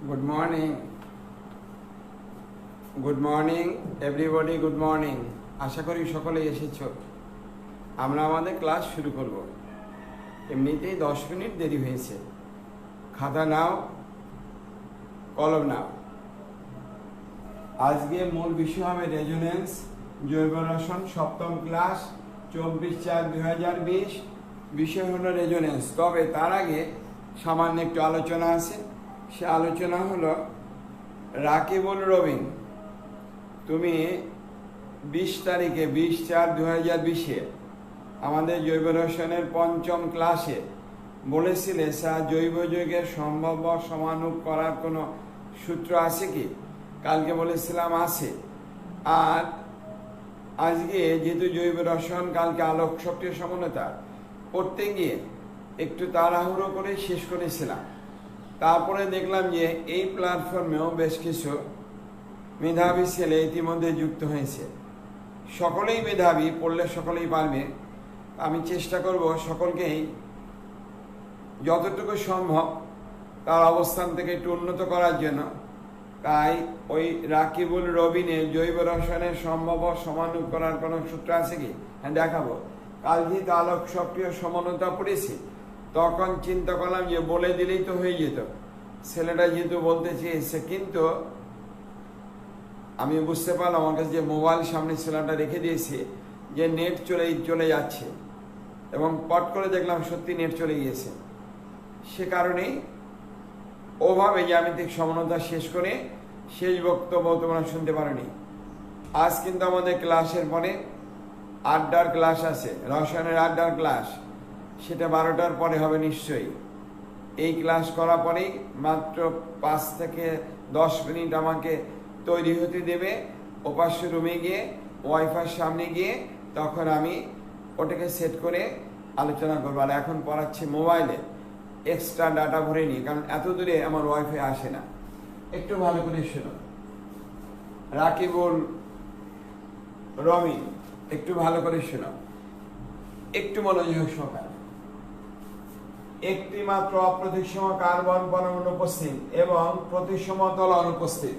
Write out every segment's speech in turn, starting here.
Good morning. Good morning everybody. Good morning. আশা করি সকলেই এসেছো। আমরা আমাদের ক্লাস শুরু করব। এমনিতেই 10 মিনিট দেরি হয়েছে। খাতা নাও, কলম নাও। আজকে মূল বিষয় হবে রেজোনেন্স, জৈব রসায়ন, সপ্তম ক্লাস, 24/4/2020। বিষয় হলো রেজোনেন্স। তবে তার আগে সামান্য একটু আলোচনা আছে। সে আলোচনা হলো রাকিবুল রবিন, তুমি 20 তারিখে 20/4/2020 আমাদের জৈব রসায়নের পঞ্চম ক্লাসে বলেছিলে স্যার জৈব যৌগের সম্ভাব্য সমানুপ করার কোনো সূত্র আছে কি? কালকে বলেছিলাম আছে। আর আজকে যেহেতু জৈব রসায়ন কালকে আলোক সক্রিয় সমন্বয়তা পড়তে গিয়ে একটু তাড়াহুড়ো করে শেষ করেছিলাম। তারপরে দেখলাম যে এই প্ল্যাটফর্মেও বেশ কিছু মেধাবী ছেলে ইতিমধ্যে যুক্ত হয়েছে। সকলেই মেধাবী, পড়লে সকলেই পারবে। আমি চেষ্টা করব সকলকেই যতটুকু সম্ভব তার অবস্থান থেকে একটু উন্নত করার জন্য। তাই ওই রাকিবুল রবিনের জৈব রসায়নের সম্ভাব্য সমানুপ করার কোনো সূত্র আছে কি? হ্যাঁ, দেখাবো। কাল যেহেতু আলোক সক্রিয় সমানতা পড়েছি, তখন চিন্তা করলাম যে বলে দিলেই তো হয়ে যেত। ছেলেটা যেহেতু বলতে চেয়েছে, কিন্তু আমি বুঝতে পারলাম আমার কাছে যে মোবাইল সামনে ছেলেটা রেখে দিয়েছে যে নেট চলে যাচ্ছে, এবং পট করে দেখলাম সত্যি নেট চলে গিয়েছে। সে কারণেই ওভাবে জ্যামিতিক সমানতা শেষ করে শেষ বক্তব্য তোমরা শুনতে পারোনি। আজ কিন্তু আমাদের ক্লাসের পরে আড্ডার ক্লাস আছে, রসায়নের আড্ডার ক্লাস। সেটা 12টার পরে হবে নিশ্চয়ই। এই ক্লাস করার পরেই মাত্র 5 থেকে 10 মিনিট আমাকে তৈরি হতে দেবে। ওপাশ রুমে গিয়ে ওয়াইফাই সামনে গিয়ে তখন আমি ওটাকে সেট করে আলোচনা করবো। আর এখন পড়াচ্ছি মোবাইলে, এক্সট্রা ডাটা ভরে নিই, কারণ এত দূরে আমার ওয়াইফাই আসে না। একটু ভালো করে শোনো। রাকিবুল রবিন, একটু ভালো করে শোনো, একটু মনোযোগ সহকারে। একটি মাত্র অপ্রতিসম কার্বন পরমাণু উপস্থিত এবং প্রতিসমতল অনুপস্থিত।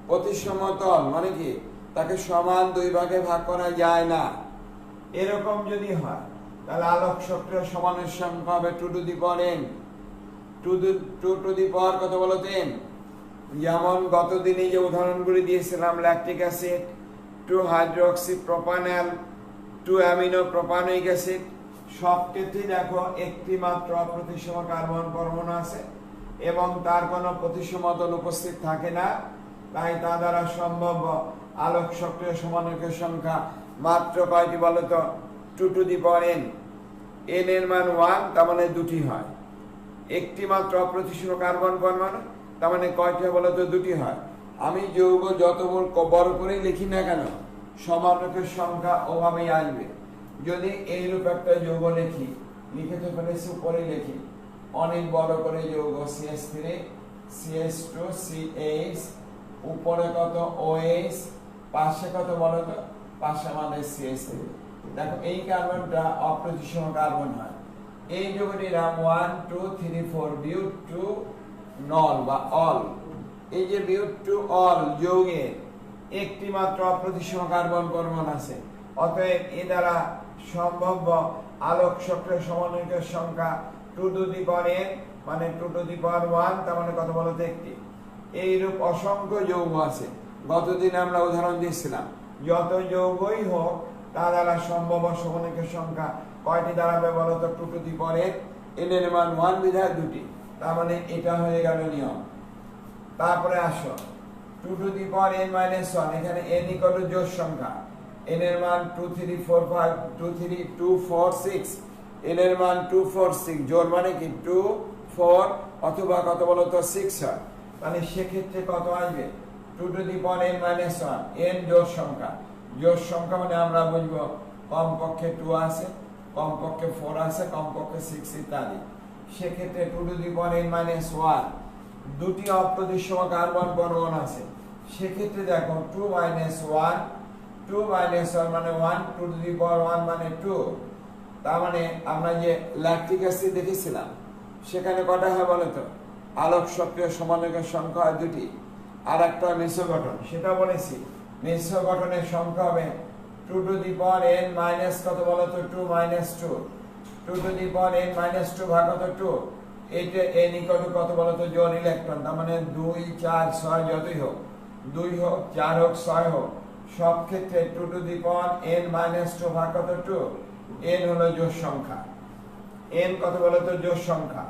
প্রতিসমতল মানে কি? তাকে সমান 2 ভাগে ভাগ করা যায় না। এরকম যদি হয় তাহলে আলোক সক্রিয় সমানের সংখ্যা হবে 2 to the power n। 2 to the power কত বলো? 10। যেমন গত দিনে যে উদাহরণগুলি দিয়েছিলাম, lactic acid, 2 hydroxy propanol, 2 amino propanoic acid, সব ক্ষেত্রেই দেখো একটি মাত্র অপ্রতিসম কার্বন পরমাণু আছে এবং তার কোনো প্রতিসমতল উপস্থিত থাকে না। তাই তা দ্বারা সম্ভাব্য আলোক সক্রিয় সমানকের সংখ্যা মাত্র কয়টি বলতো? 2 to the power n। n এর মান 1, তার মানে 2টি হয়। একটি মাত্র অপ্রতিসম কার্বন পরমাণু, তার মানে কয়টি বলতো? 2টি হয়। আমি যৌগ যত বড় করেই লিখি না কেন, সমানকের সংখ্যা ওভাবেই আসবে। যদি এইরূপ একটা যৌগ লিখে তো ফেলেছি, উপরে লিখি অনেক বড় করে যৌগ CH3 CH2 CH, উপরে কত OH, পাশে কত বলতো? পাশে আমাদের CH3। দেখো এই কার্বনটা অপ্রতিসম কার্বন হয়। এই যৌগটির নাম 1 2 3 4 বিউট টু নল বা অল। এই যে বিউট টু অল যৌগে একটি মাত্র অপ্রতিসম কার্বন পরমাণু আছে। অতএব এ দ্বারা সম্ভাব্য আলোক সক্রিয় সমানকের সংখ্যা 2 টু দি পাওয়ার n, মানে 2 টু দি পাওয়ার 1, তার মানে কত বলতো? একটি। এইরূপ অসংখ্য যৌগ আছে। গতদিন আমরা উদাহরণ দিয়েছিলাম, যত যৌগই হোক তা দ্বারা সম্ভাব্য সমানকের সংখ্যা কয়টি দাঁড়াবে বলতো? 2 to the power n। n এর মান 1 বিধায় 2টি, তার মানে এটা হয়ে গেল নিয়ম। তারপরে আসো 2 to the power n minus 1, এখানে n ইকুয়াল টু জোড় সংখ্যা। n এর মান 2 3 4 5 2 3 2 4 6, n এর মান 2 4 6, জোড় মানে কি 2 4 অথবা কত বলতো? 6 হয়। তাহলে সেক্ষেত্রে কত আসবে? 2 to the power n minus 1, n জোড় সংখ্যা। জোড় সংখ্যা মানে আমরা বুঝবো কমপক্ষে 2 আছে, কমপক্ষে 4 আছে, কমপক্ষে 6 ইত্যাদি। সেক্ষেত্রে 2 to the power n minus 1, 2টি অপ্রতিসম কার্বন পরমাণু আছে। সেক্ষেত্রে দেখো 2 মাইনাস 1, 2 মাইনাস 1 মানে 1, 2 টু দি পাওয়ার 1 মানে 2। তার মানে আমরা যে ল্যাকটিক অ্যাসিড দেখেছিলাম সেখানে কটা হয় বলতো? আলোক সক্রিয় সমন্বয়কের সংখ্যা হয় দুটি, আর একটা মিশ্র গঠন, সেটা বলেছি। মিশ্র গঠনের সংখ্যা হবে 2 to the power n minus কত বলতো 2 minus 2, 2 to the power n minus 2 ভাগ কত 2, এটা n ইকুয়াল টু কত বলতো জোড় ইলেকট্রন, তার মানে 2 4 6 যতই হোক, 2 হোক 4 হোক 6 হোক, সব ক্ষেত্রে 2 to the power n minus 2 ভাগ কত 2, n হলো জোড় সংখ্যা, n কত বলতো জোড় সংখ্যা।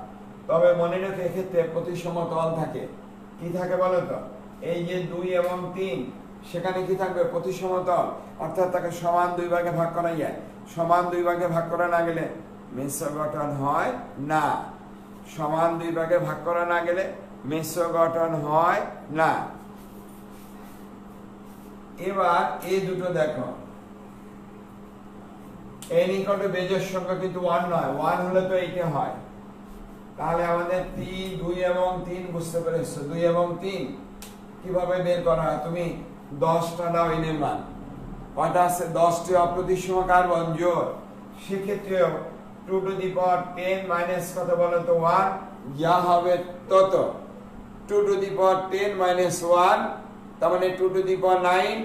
তবে মনে রেখে এক্ষেত্রে প্রতিসম তল থাকে, কি থাকে বলতো, এই যে 2 এবং 3 সেখানে কি থাকবে প্রতিসম তল, অর্থাৎ তাকে সমান দুই ভাগে ভাগ করা যায়। সমান দুই ভাগে ভাগ করা না গেলে মিশ্র গঠন হয় না, সমান দুই ভাগে ভাগ করা না গেলে মিশ্র গঠন হয় না। এবার এই দুটো দেখো, n ইকুয়াল টু বেজোড় সংখ্যা কিন্তু 1 নয়, 1 হলে তো এইটা হয়। তাহলে আমাদের 3 2 এবং 3 বুঝতে পেরেছো, 2 এবং 3 কিভাবে বের করা হয়, তুমি 10টা দাও n এর মান, কয়টা আছে 10টি অপ্রতিসম কার্বন জোড়, সেক্ষেত্রেও 2 টু দি পাওয়ার 10 মাইনাস কত বলো তো 1 যা হবে তত, 2 টু দি পাওয়ার 10 মাইনাস 1 তার মানে 2 টু দি পাওয়ার 9,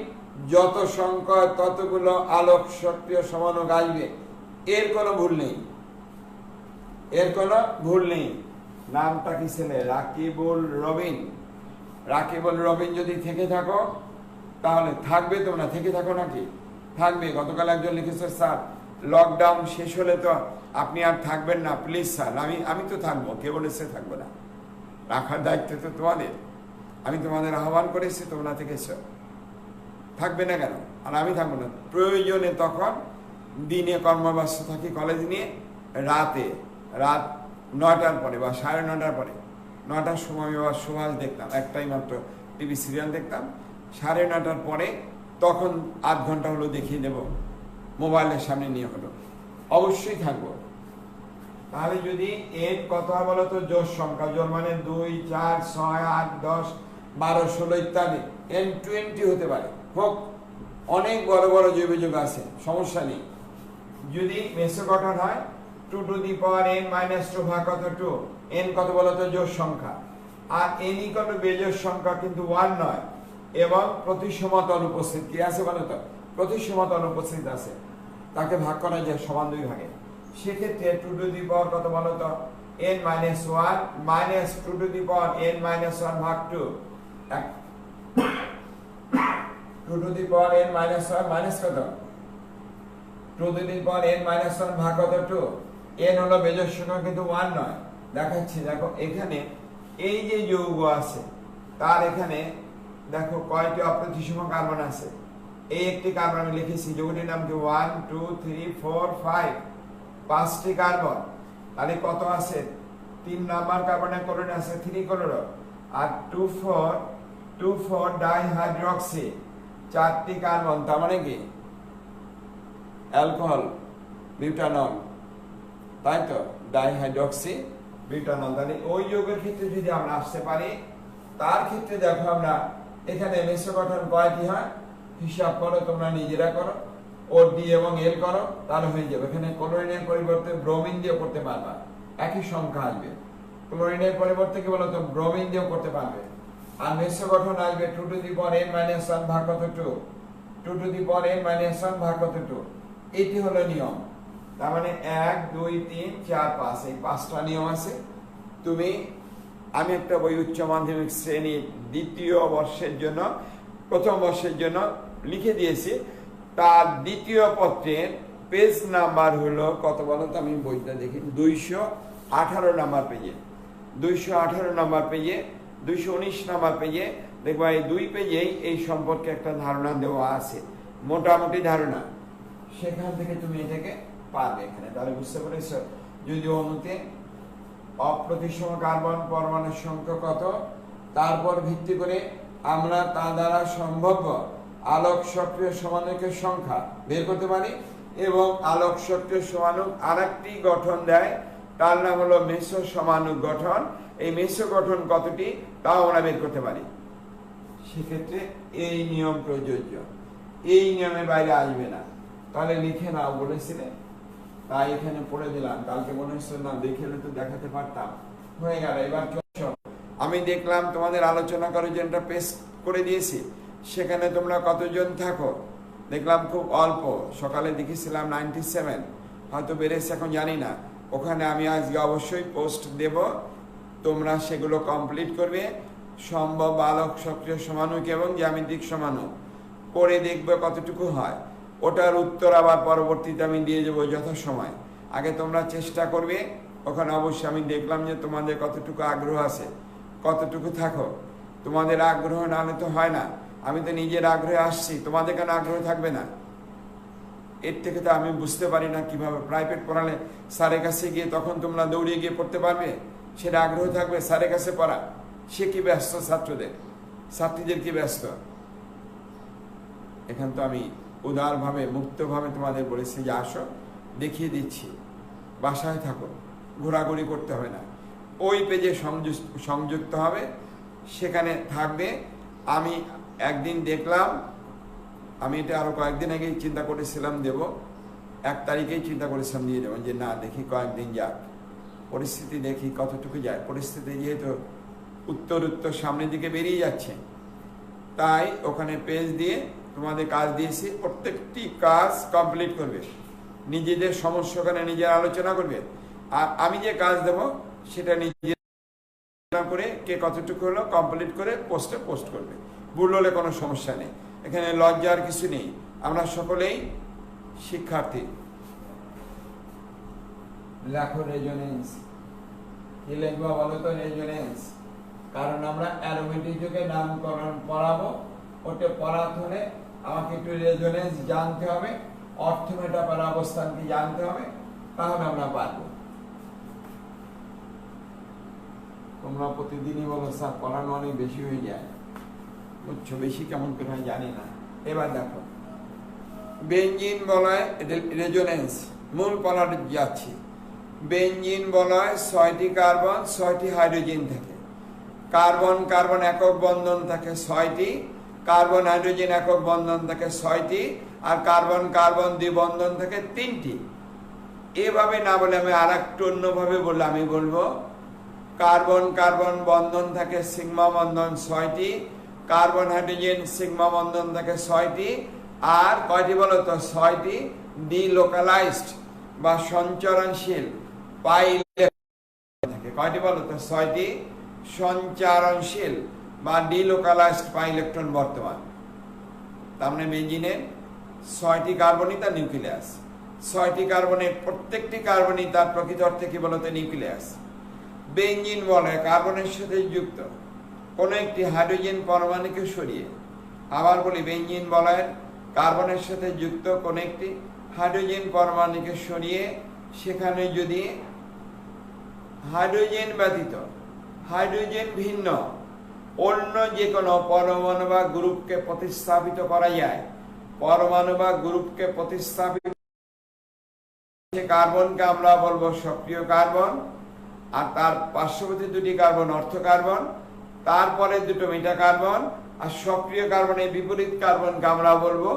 যত সংখ্যা ততগুলো আলোক সক্রিয় সমাণুক আসবে, এর কোনো ভুল নেই, এর কোনো ভুল নেই। নামটা কি ছেলে রাকিবুল রবিন, রাকিবুল রবিন যদি থেকে থাকো তাহলে থাকবে, তোমরা থেকে থাকো নাকি থাকবে। গতকাল একজন লিখেছে স্যার লকডাউন শেষ হলে তো আপনি আর থাকবেন না, প্লিজ স্যার। আমি তো থাকবো, কে বলেছে থাকবো না, রাখার দায়িত্ব তো তোমাদের, আমি তোমাদের আহ্বান করেছি, তোমরা থেকেছ, থাকবে না কেন, আর আমি থাকবো না। প্রয়োজনে তখন দিনে কর্মব্যস্ত থাকি কলেজ নিয়ে, রাত 9টার পরে বা 9:30 পরে, 9টার সময় আমি আবার সুভাষ দেখতাম, একটাই মাত্র টিভি সিরিয়াল দেখতাম, 9:30 পরে তখন আধ ঘন্টা হলো দেখিয়ে দেব, মোবাইলের সামনে নিয়ে হলো, অবশ্যই থাকবো। তাহলে যদি এর কত হয় বলো তো জোড় সংখ্যা, জোড় মানে 2 4 6 8 10 12 16 ইত্যাদি, n20 হতে পারে, হোক, অনেক বড় বড় জৈব যৌগ আছে, সমস্যা নেই। যদি মিশ্র গঠন হয় 2 to the power n minus 2 ভাগ কত 2, n কত বলো তো জোড় সংখ্যা, আর n ইকুয়াল টু বেজোড় সংখ্যা কিন্তু 1 নয়, এবং প্রতিসম তল উপস্থিত কি আছে বলো তো, প্রতিসম তল উপস্থিত আছে, তাকে ভাগ করা যায় সমান দুই ভাগে। সেক্ষেত্রে 2 টু দি পাওয়ার কত বলো তো n minus 1 minus 2 to the power n minus 1 ভাগ 2, 2 to the power n minus 1 minus কত 2 to the power n minus 1 ভাগ কত 2, n হলো বেজোড় সংখ্যা কিন্তু 1 নয়। দেখাচ্ছি, দেখো এখানে এই যে যৌগ আছে তার এখানে দেখো কয়টি অপ্রতিসম কার্বন আছে, এই একটি কার্বন আমি লিখেছি, যৌগটির নাম কি 1 2 3 4 5, 5টি কার্বন। তাহলে কত আছে, 3 নাম্বার কার্বনের ক্লোরিন আছে 3 ক্লোরো, আর 2 4 ডাইহাইড্রক্সি, 4টি কার্বন, তার মানে কি অ্যালকোহল বিউটানল, তাই তো, ডাইহাইড্রক্সি বিউটানল। তাহলে ওই যৌগের ক্ষেত্রে যদি আমরা আসতে পারি, তার ক্ষেত্রে দেখো আমরা এখানে মিশ্র গঠন কয়টি হয় হিসাব করো, তোমরা নিজেরা করো, ও ডি এবং এল করো, তাহলে হয়ে যাবে। এখানে ক্লোরিনের পরিবর্তে ব্রোমিন দিয়ে করতে পারবা, একই সংখ্যা আসবে। ক্লোরিনের পরিবর্তে কি বলতো ব্রোমিন দিয়েও করতে পারবে। আর মিশ্র গঠন আসবে 2 to the power n minus 1 ভাগ কত 2, 2 to the power n minus 1 ভাগ কত 2, এটি হলো নিয়ম। তার মানে 1 2 3 4 5, এই 5টা নিয়ম আছে। আমি একটা বই উচ্চ মাধ্যমিক শ্রেণীর দ্বিতীয় বর্ষের জন্য, প্রথম বর্ষের জন্য লিখে দিয়েছি, তার দ্বিতীয় পত্রের পেজ নাম্বার হলো কত বলো তো, আমি বইটা দেখি, 218 নাম্বার পেজে, 218 নাম্বার পেজে, 219 নাম্বার পেজে দেখবা, এই 2 পেজেই এই সম্পর্কে একটা ধারণা দেওয়া আছে, মোটামুটি ধারণা, সেখান থেকে তুমি এটাকে পারবে এখানে। তাহলে বুঝতে পেরেছ, যদি অণুতে অপ্রতিসম কার্বন পরমাণুর সংখ্যা কত, তারপর ভিত্তি করে আমরা তা দ্বারা সম্ভাব্য আলোক সক্রিয় সমাণুকের সংখ্যা বের করতে পারি, এবং আলোক সক্রিয় সমাণুক আরেকটি গঠন দেয়, তার নাম হলো মিশ্র সমাণুক গঠন। এই মিশ্র গঠন কতটি তাও আমরা বের করতে পারি। সেক্ষেত্রে এই নিয়ম প্রযোজ্য, এই নিয়মের বাইরে আসবে না। তাহলে লিখে নাও বলেছিলেন, তাই এখানে পড়ে দিলাম, কালকে মনে হচ্ছে না দেখে তো দেখাতে পারতাম, হয়ে গেল। এবার আমি দেখলাম তোমাদের আলোচনা করার জন্য পেস্ট করে দিয়েছি, সেখানে তোমরা কতজন থাকো দেখলাম খুব অল্প। সকালে দেখেছিলাম 97, হয়তো বেড়েছে এখন জানি না। ওখানে আমি আজকে অবশ্যই পোস্ট দেব, তোমরা সেগুলো কমপ্লিট করবে। সম্ভব আলোক সক্রিয় সমানুক এবং জ্যামিতিক সমানুক করে দেখবে কতটুকু হয়। ওটার উত্তর আবার পরবর্তীতে আমি দিয়ে দেবো যথাসময়। আগে তোমরা চেষ্টা করবে। ওখানে অবশ্যই আমি দেখলাম যে তোমাদের কতটুকু আগ্রহ আছে, কতটুকু থাকো। তোমাদের আগ্রহ না হলে তো হয় না। আমি তো নিজের আগ্রহে আসছি, তোমাদের কেন আগ্রহ থাকবে না? এর থেকে তো আমি বুঝতে পারি না কিভাবে প্রাইভেট পড়ালে স্যারের কাছে গিয়ে তখন তোমরা দৌড়িয়ে গিয়ে পড়তে পারবে, সেটা আগ্রহ থাকবে স্যারের কাছে পড়া। সে কি ব্যস্ত, ছাত্রীদের কি ব্যস্ত? এখান তো আমি উদারভাবে মুক্তভাবে তোমাদের বলেছি যে আসো, দেখিয়ে দিচ্ছি, বাসায় থাকো, ঘোরাঘুরি করতে হবে না। ওই পেজে সংযুক্ত হবে, সেখানে থাকবে। আমি একদিন দেখলাম, আমি এটা আরো কয়েকদিন আগেই চিন্তা করেছিলাম দেব, 1 তারিখেই চিন্তা করেছিলাম দিয়ে দেবো, যে না দেখি কয়েকদিন যাক, পরিস্থিতি দেখি কতটুকু যায়। পরিস্থিতি যেহেতু উত্তর সামনের দিকে বেরিয়ে যাচ্ছে, তাই ওখানে পেজ দিয়ে তোমাদের কাজ দিয়েছি। প্রত্যেকটি কাজ কমপ্লিট করবে, নিজেদের সমস্যা ওখানে নিজের আলোচনা করবে। আর আমি যে কাজ দেব সেটা নিজে করে কে কতটুকু হলো কমপ্লিট করে পোস্ট করবে। ভুল হলে কোনো সমস্যা নেই, এখানে লজ্জার কিছু নেই, আমরা সকলেই শিক্ষার্থী। লেখো রেজোনেন্স। কি লিখবো বলো তো? রেজোনেন্স। কারণ আমরা অ্যারোমেটিক যুগে নামকরণ পড়াবো, ওটা পড়াতে হলে আমাকে একটু রেজোনেন্স জানতে হবে, অর্থমেটাফার অবস্থান কি জানতে হবে, তাহলে আমরা পারবো। তোমরা প্রতিদিনই বলো স্যার পড়ানো অনেক বেশি হয়ে যায়, বুঝছো? বেশি কেমন করে হয় জানি না। এবার দেখো, বেঞ্জিন বলয় রেজোনেন্স, মূল পড়ার যাচ্ছি। বেঞ্জিন বলয় 6টি কার্বন 6টি হাইড্রোজেন থাকে। কার্বন কার্বন একক বন্ধন থাকে 6টি, কার্বন হাইড্রোজেন একক বন্ধন থাকে 6টি, আর কার্বন কার্বন দ্বিবন্ধন থাকে 3টি। এভাবে না বলে আমি আর একটু অন্যভাবে বললে আমি বলবো কার্বন কার্বন বন্ধন থাকে সিগমা বন্ধন 6টি, কার্বন হাইড্রোজেন সিগমা বন্ধন থাকে 6টি, আর কয়টি বলো তো? 6টি ডিলোকালাইজড বা সঞ্চরণশীল পাই থাকে। কয়টি বলো তো? 6টি সঞ্চারণশীল বা ডিলোকালাইজড পাই ইলেকট্রন বর্তমান। তার মানে বেঞ্জিনের 6টি কার্বনই তার নিউক্লিয়াস। 6টি কার্বনের প্রত্যেকটি কার্বনই তার প্রকৃত অর্থে কি বলতে? নিউক্লিয়াস। বেঞ্জিন বলে কার্বনের সাথে যুক্ত কোন একটি হাইড্রোজেন পরমাণুকে সরিয়ে, আবার বলি বেঞ্জিন বলে কার্বনের সাথে যুক্ত কোন একটি হাইড্রোজেন পরমাণুকে সরিয়ে সেখানে যদি হাইড্রোজেন ব্যতীত হাইড্রোজেন ভিন্ন অন্য যে কোনো পরমাণু বা গ্রুপকে প্রতিস্থাপিত করা যায়, পরমাণু বা গ্রুপকে প্রতিস্থাপিত কার্বনকে আমরা বলবো সক্রিয় কার্বন, আর তার পার্শ্ববর্তী 2টি কার্বন অর্থ কার্বন, তারপরে 2টো মেটা কার্বন, আর সক্রিয় কার্বনের বিপরীত কার্বনকে আমরা বলবো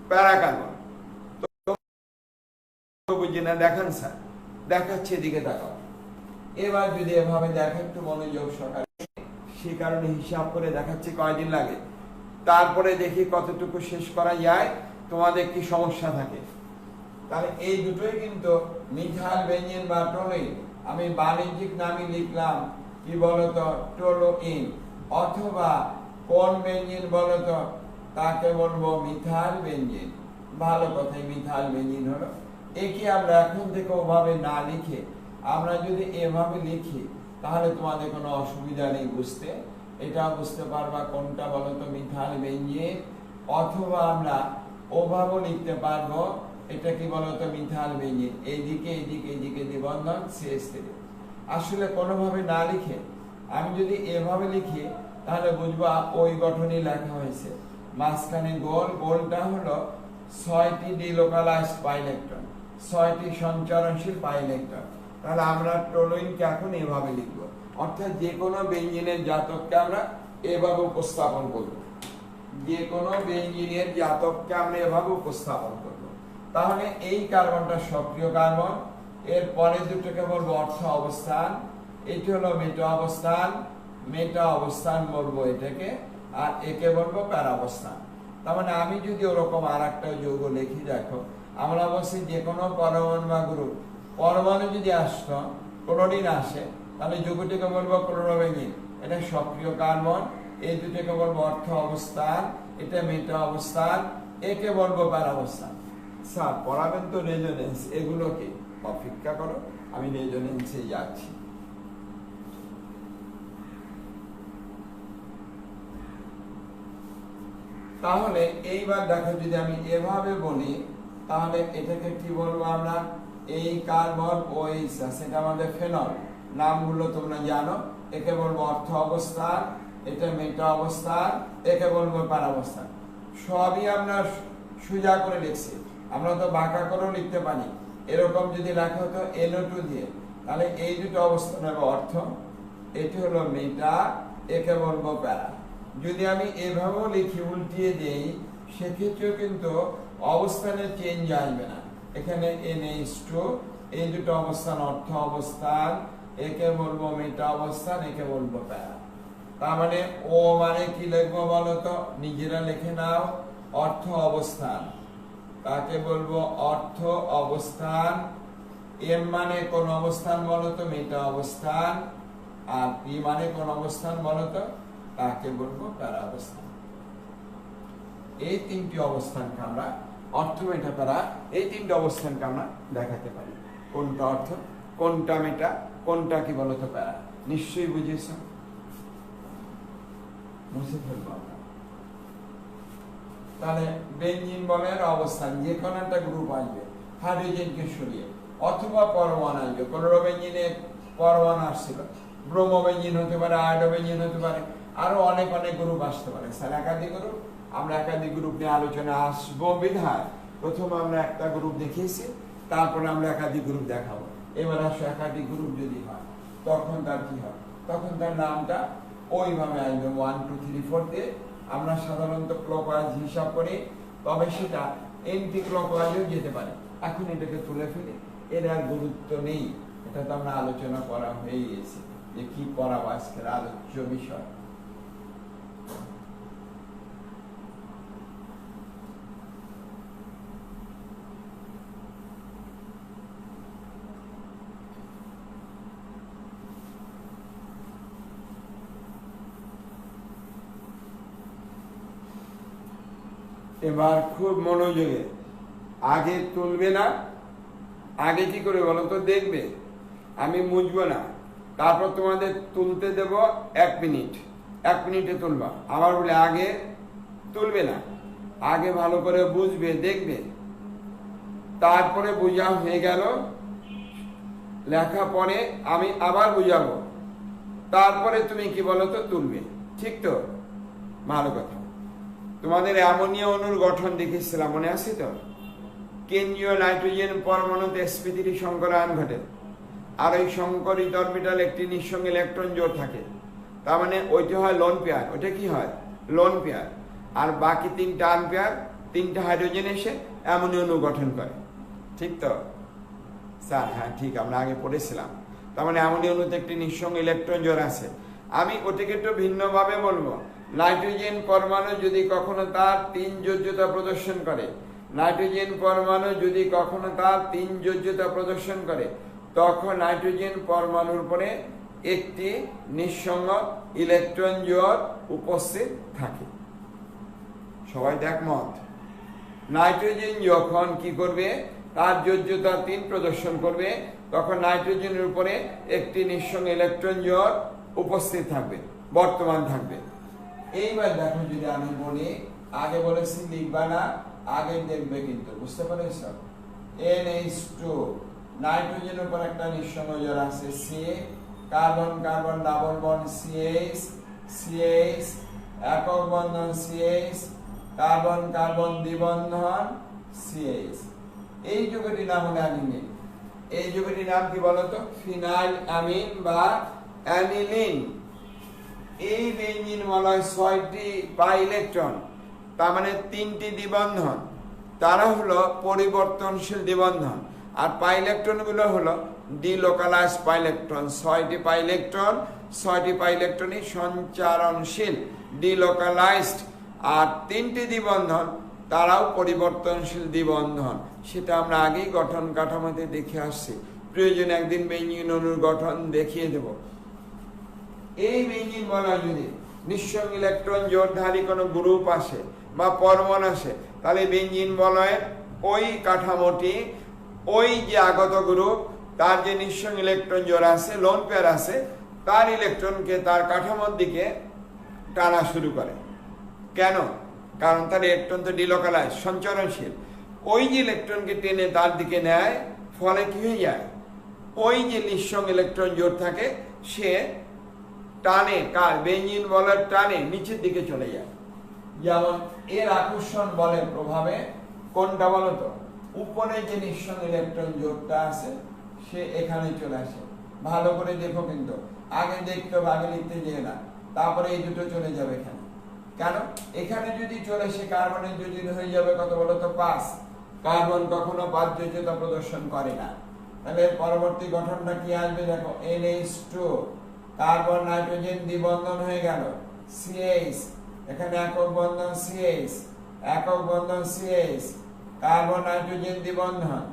প্যারা কার্বন। তো বুঝি না? দেখান স্যার, দেখাচ্ছে, এদিকে তাকাও। এবার যদি এভাবে দেখো একটু মনোযোগ সহকারে, সেই কারণে হিসাব করে দেখাচ্ছি কয়দিন লাগে, তারপরে দেখি কতটুকু শেষ করা যায়, তোমাদের কি সমস্যা থাকে। তাহলে এই দুটোই কিন্তু মিথাইল বেঞ্জিন বা টোলুইন, আমি বাণিজ্যিক নামই লিখলাম কি বলতো? টোলুইন। অথবা কোন বেঞ্জিন বলতো? তাকে বলবো মিথাইল বেঞ্জিন। ভালো কথাই, মিথাইল বেঞ্জিন হলো। একে আমরা এখন থেকে ওভাবে না লিখে আমরা যদি এভাবে লিখি তাহলে তোমাদের কোনো অসুবিধা নেই বুঝতে। এটা বুঝতে পারবা কোনটা বলতো? Methyl benzene. অথবা আমরা ওভাবে লিখতে পারবো, এটা কি বলতো? Methyl benzene. এইদিকে এইদিকে এইদিকে দ্বিবন্ধন CH3। আসলে কোনোভাবে না লিখে আমি যদি এভাবে লিখি তাহলে বুঝবা ওই গঠনই লেখা হয়েছে। মাঝখানে গোল, গোলটা হলো 6টি ডিলোকালাইজড পাই ইলেকট্রন, 6টি সঞ্চারণশীল পাই ইলেকট্রন। তাহলে আমরা টোলুইনকে এখন এভাবে লিখব, অর্থাৎ যে কোনো বেঞ্জিনের জাতককে আমরা এভাবে উপস্থাপন করব। যে কোনো বেঞ্জিনের জাতককে আমরা এভাবে উপস্থাপন করব। তাহলে এই কার্বনটা সক্রিয় কার্বন, এর পরে দুটোকে বলবো অর্থ অবস্থান, এটি হলো মেটা অবস্থান, মেটা অবস্থান বলবো এটাকে, আর একে বলবো প্যারা অবস্থান। তার মানে আমি যদি ওরকম আর একটা যৌগ লিখি, দেখো আমরা বলছি যে কোনো পরমাণু বা গ্রুপ, পরমাণু যদি আসতো, ক্লোরিন আসে, তাহলে যৌগটিকে বলবো ক্লোরোবেঞ্জিন, এটা সক্রিয় কার্বন। এই দুটোকে বলবো অর্থ অবস্থান, এটা মেটা অবস্থান, একে বলবো প্যারা অবস্থান। স্যার পড়াবেন তো রেজোনেন্স, এগুলো কি? অপেক্ষা করো, আমি রেজোনেন্সে যাচ্ছি। তাহলে এইবার দেখো, যদি আমি এভাবে বলি তাহলে এটাকে কি বলবো আমরা? এই কার্বন OH সেটা আমাদের ফেনল, নামগুলো তোমরা জানো। একে বলবো অর্থ অবস্থান, এটা মেটা অবস্থান, একে বলবো প্যারা অবস্থান। সবই আমরা সোজা করে লিখছি, আমরা তো বাঁকা করেও লিখতে পারি। এরকম যদি লেখা হতো NO2 দিয়ে, তাহলে এই দুটো অবস্থান হবে অর্থ, এটি হলো মেটা, একে বলবো প্যারা। যদি আমি এভাবেও লিখি, উল্টিয়ে দেই, সেক্ষেত্রেও কিন্তু অবস্থানের চেঞ্জ আসবে না। এখানে NH2, এই দুটো অবস্থান অর্থ অবস্থান, একে বলবো মেটা অবস্থান, একে বলবো প্যারা। তার মানে ও মানে কি লিখবো বলতো? নিজেরা লিখে নাও, অর্থ অবস্থান, তাকে বলবো অর্থ অবস্থান। এম মানে কোন অবস্থান বলতো? মেটা অবস্থান। আর পি মানে কোন অবস্থান বলতো? তাকে বলবো প্যারা অবস্থান। এই তিনটি অবস্থানকে আমরা অর্থ, মেটা, প্যারা, এই তিনটি অবস্থানকে আমরা দেখাতে পারি। কোনটা অর্থ, কোনটা মেটা, কোনটা কি বলতো প্যারা। নিশ্চয়ই বুঝেছ? মুছে ফেলবো আমরা। তাহলে বেঞ্জিন বলের অবস্থান, যে কোনো একটা গ্রুপ আসবে, হাইড্রোজেনকে সরিয়ে, অথবা পরমাণু আসবে। ক্লোরোবেঞ্জিনে পরমাণু আসছিল, ব্রোমোবেঞ্জিন হতে পারে, আয়োডোবেঞ্জিন হতে পারে, আরো অনেক অনেক গ্রুপ আসতে পারে। স্যার একাধিক গ্রুপ, আমরা একাধিক গ্রুপ নিয়ে আলোচনা আসবো বিধায় প্রথম আমরা একটা গ্রুপ দেখিয়েছি, তারপরে আমরা একাধিক গ্রুপ দেখাবো। এবার আসো, একাধিক গ্রুপ যদি হয় তখন তার কি হয়? তখন তার নামটা ওইভাবে আসবে 1 2 3 4 দিয়ে। আমরা সাধারণত ক্লকওয়াইজ হিসাব করি, তবে সেটা এন্টি ক্লকওয়াইজও যেতে পারে। এখন এটাকে তুলে ফেলি, এর আর গুরুত্ব নেই। এটা তো আমরা আলোচনা করা হয়ে গেছে যে কি পড়াবো, আজকের আলোচ্য বিষয়। এবার খুব মনোযোগে, আগে তুলবে না, আগে কি করে বলো তো? দেখবে আমি মুছবো না, তারপর তোমাদের তুলতে দেব 1 মিনিট, 1 মিনিটে তুলবা। আবার বলে আগে তুলবে না, আগে ভালো করে বুঝবে, দেখবে, তারপরে বোঝা হয়ে গেল, লেখা পরে আমি আবার বুঝাবো, তারপরে তুমি কি বলো তো তুলবে। ঠিক তো? ভালো কথা। তোমাদের অ্যামোনিয়া অণুর গঠন দেখেছিলাম, মনে আছে তো? কেন্দ্রীয় নাইট্রোজেন পরমাণুতে sp3 সংকরায়ন ঘটে, আর ওই সংকরিত অরবিটাল একটি নিঃসঙ্গ ইলেকট্রন জোড় থাকে। তার মানে ওইটা হয় লোন পেয়ার, ওইটা কি হয়? Lone pair. আর বাকি 3টা আনপেয়ার, 3টা হাইড্রোজেন এসে অ্যামোনিয়া অণু গঠন করে। ঠিক তো স্যার? হ্যাঁ ঠিক, আমরা আগে পড়েছিলাম। তার মানে অ্যামোনিয়া অণুতে একটি নিঃসঙ্গ ইলেকট্রন জোড় আছে। আমি ওটাকে একটু ভিন্নভাবে বলবো। নাইট্রোজেন পরমাণু যদি কখনো তার 3 যোজ্যতা প্রদর্শন করে, নাইট্রোজেন পরমাণু যদি কখনো তার 3 যোজ্যতা প্রদর্শন করে, তখন নাইট্রোজেন পরমাণুর উপরে একটি নিঃসঙ্গ ইলেকট্রন জোড় উপস্থিত থাকে। সবাই একমত? নাইট্রোজেন যখন কি করবে, তার যোজ্যতা 3 প্রদর্শন করবে, তখন নাইট্রোজেনের উপরে একটি নিঃসঙ্গ ইলেকট্রন জোড় উপস্থিত থাকবে, বর্তমান থাকবে। এইবার দেখো, যদি আমি বলি, আগে বলেছি লিখবা না, আগে দেখবে, কিন্তু বুঝতে পেরেছ? NH2, নাইট্রোজেনের উপর একটা নিঃসঙ্গ জোড় আছে C, carbon carbon double bond CH, CH, একক বন্ধন CH, কার্বন কার্বন দ্বিবন্ধন CH। এই যৌগটির নাম হলো অ্যানিলিন। এই যৌগটির নাম কি বলতো? ফিনাইল অ্যামিন বা অ্যানিলিন। এই বেঞ্জিন বলা হয় 6টি পাই ইলেকট্রন, তার মানে 3টি দ্বিবন্ধন, তারা হলো পরিবর্তনশীল দ্বিবন্ধন। আর পাই ইলেকট্রন গুলো হলো ডিলোকালাইজ পাই ইলেকট্রন, 6টি পাই ইলেকট্রন, 6টি পাই ইলেকট্রনই সঞ্চারণশীল ডিলোকালাইজড। আর 3টি দ্বিবন্ধন তারাও পরিবর্তনশীল দ্বিবন্ধন, সেটা আমরা আগেই গঠন কাঠামোতে দেখে আসছি। প্রয়োজনে একদিন বেঞ্জিন অণুর গঠন দেখিয়ে দেব। এই বেঞ্জিন বলয় যদি নিঃসঙ্গ ইলেকট্রন জোড়ধারী কোনো গ্রুপ আসে বা পরমাণু আসে, তাহলে বেঞ্জিন বলয়ের ওই কাঠামোটি, ওই যে আগত গ্রুপ তার যে নিঃসঙ্গ ইলেকট্রন জোড়া আছে, লোন পেয়ার আছে, তার ইলেকট্রনকে তার কাঠামোর দিকে টানা শুরু করে। কেন? কারণ তার ইলেকট্রন তো ডিলোকালাইজ, সঞ্চারণশীল। ওই যে ইলেকট্রনকে টেনে তার দিকে নেয়, ফলে কি হয়ে যায়, ওই যে নিঃসঙ্গ ইলেকট্রন জোড় থাকে সে টানে, কার বেঞ্জিন বলের টানে নিচের দিকে চলে যায়। যেমন এর আকর্ষণ বলের প্রভাবে কোনটা বলতো, উপরে যে নিঃসঙ্গ ইলেকট্রন জোড়টা আছে সে এখানে চলে আসে। ভালো করে দেখো, কিন্তু আগে দেখতে হবে, আগে লিখতে যেয়ে না, তারপরে এই দুটো চলে যাবে এখানে। কেন? এখানে যদি চলে সে কার্বনের যোজন হয়ে যাবে কত বলতো, 5। কার্বন কখনো 5 যোজ্যতা প্রদর্শন করে না। তাহলে পরবর্তী গঠনটা কি আসবে দেখো, NH2, কার্বন নাইট্রোজেন দ্বিবন্ধন হয়ে গেল, CH, এখানে একক বন্ধন CH, একক বন্ধন CH, কার্বন নাইট্রোজেন দ্বিবন্ধন,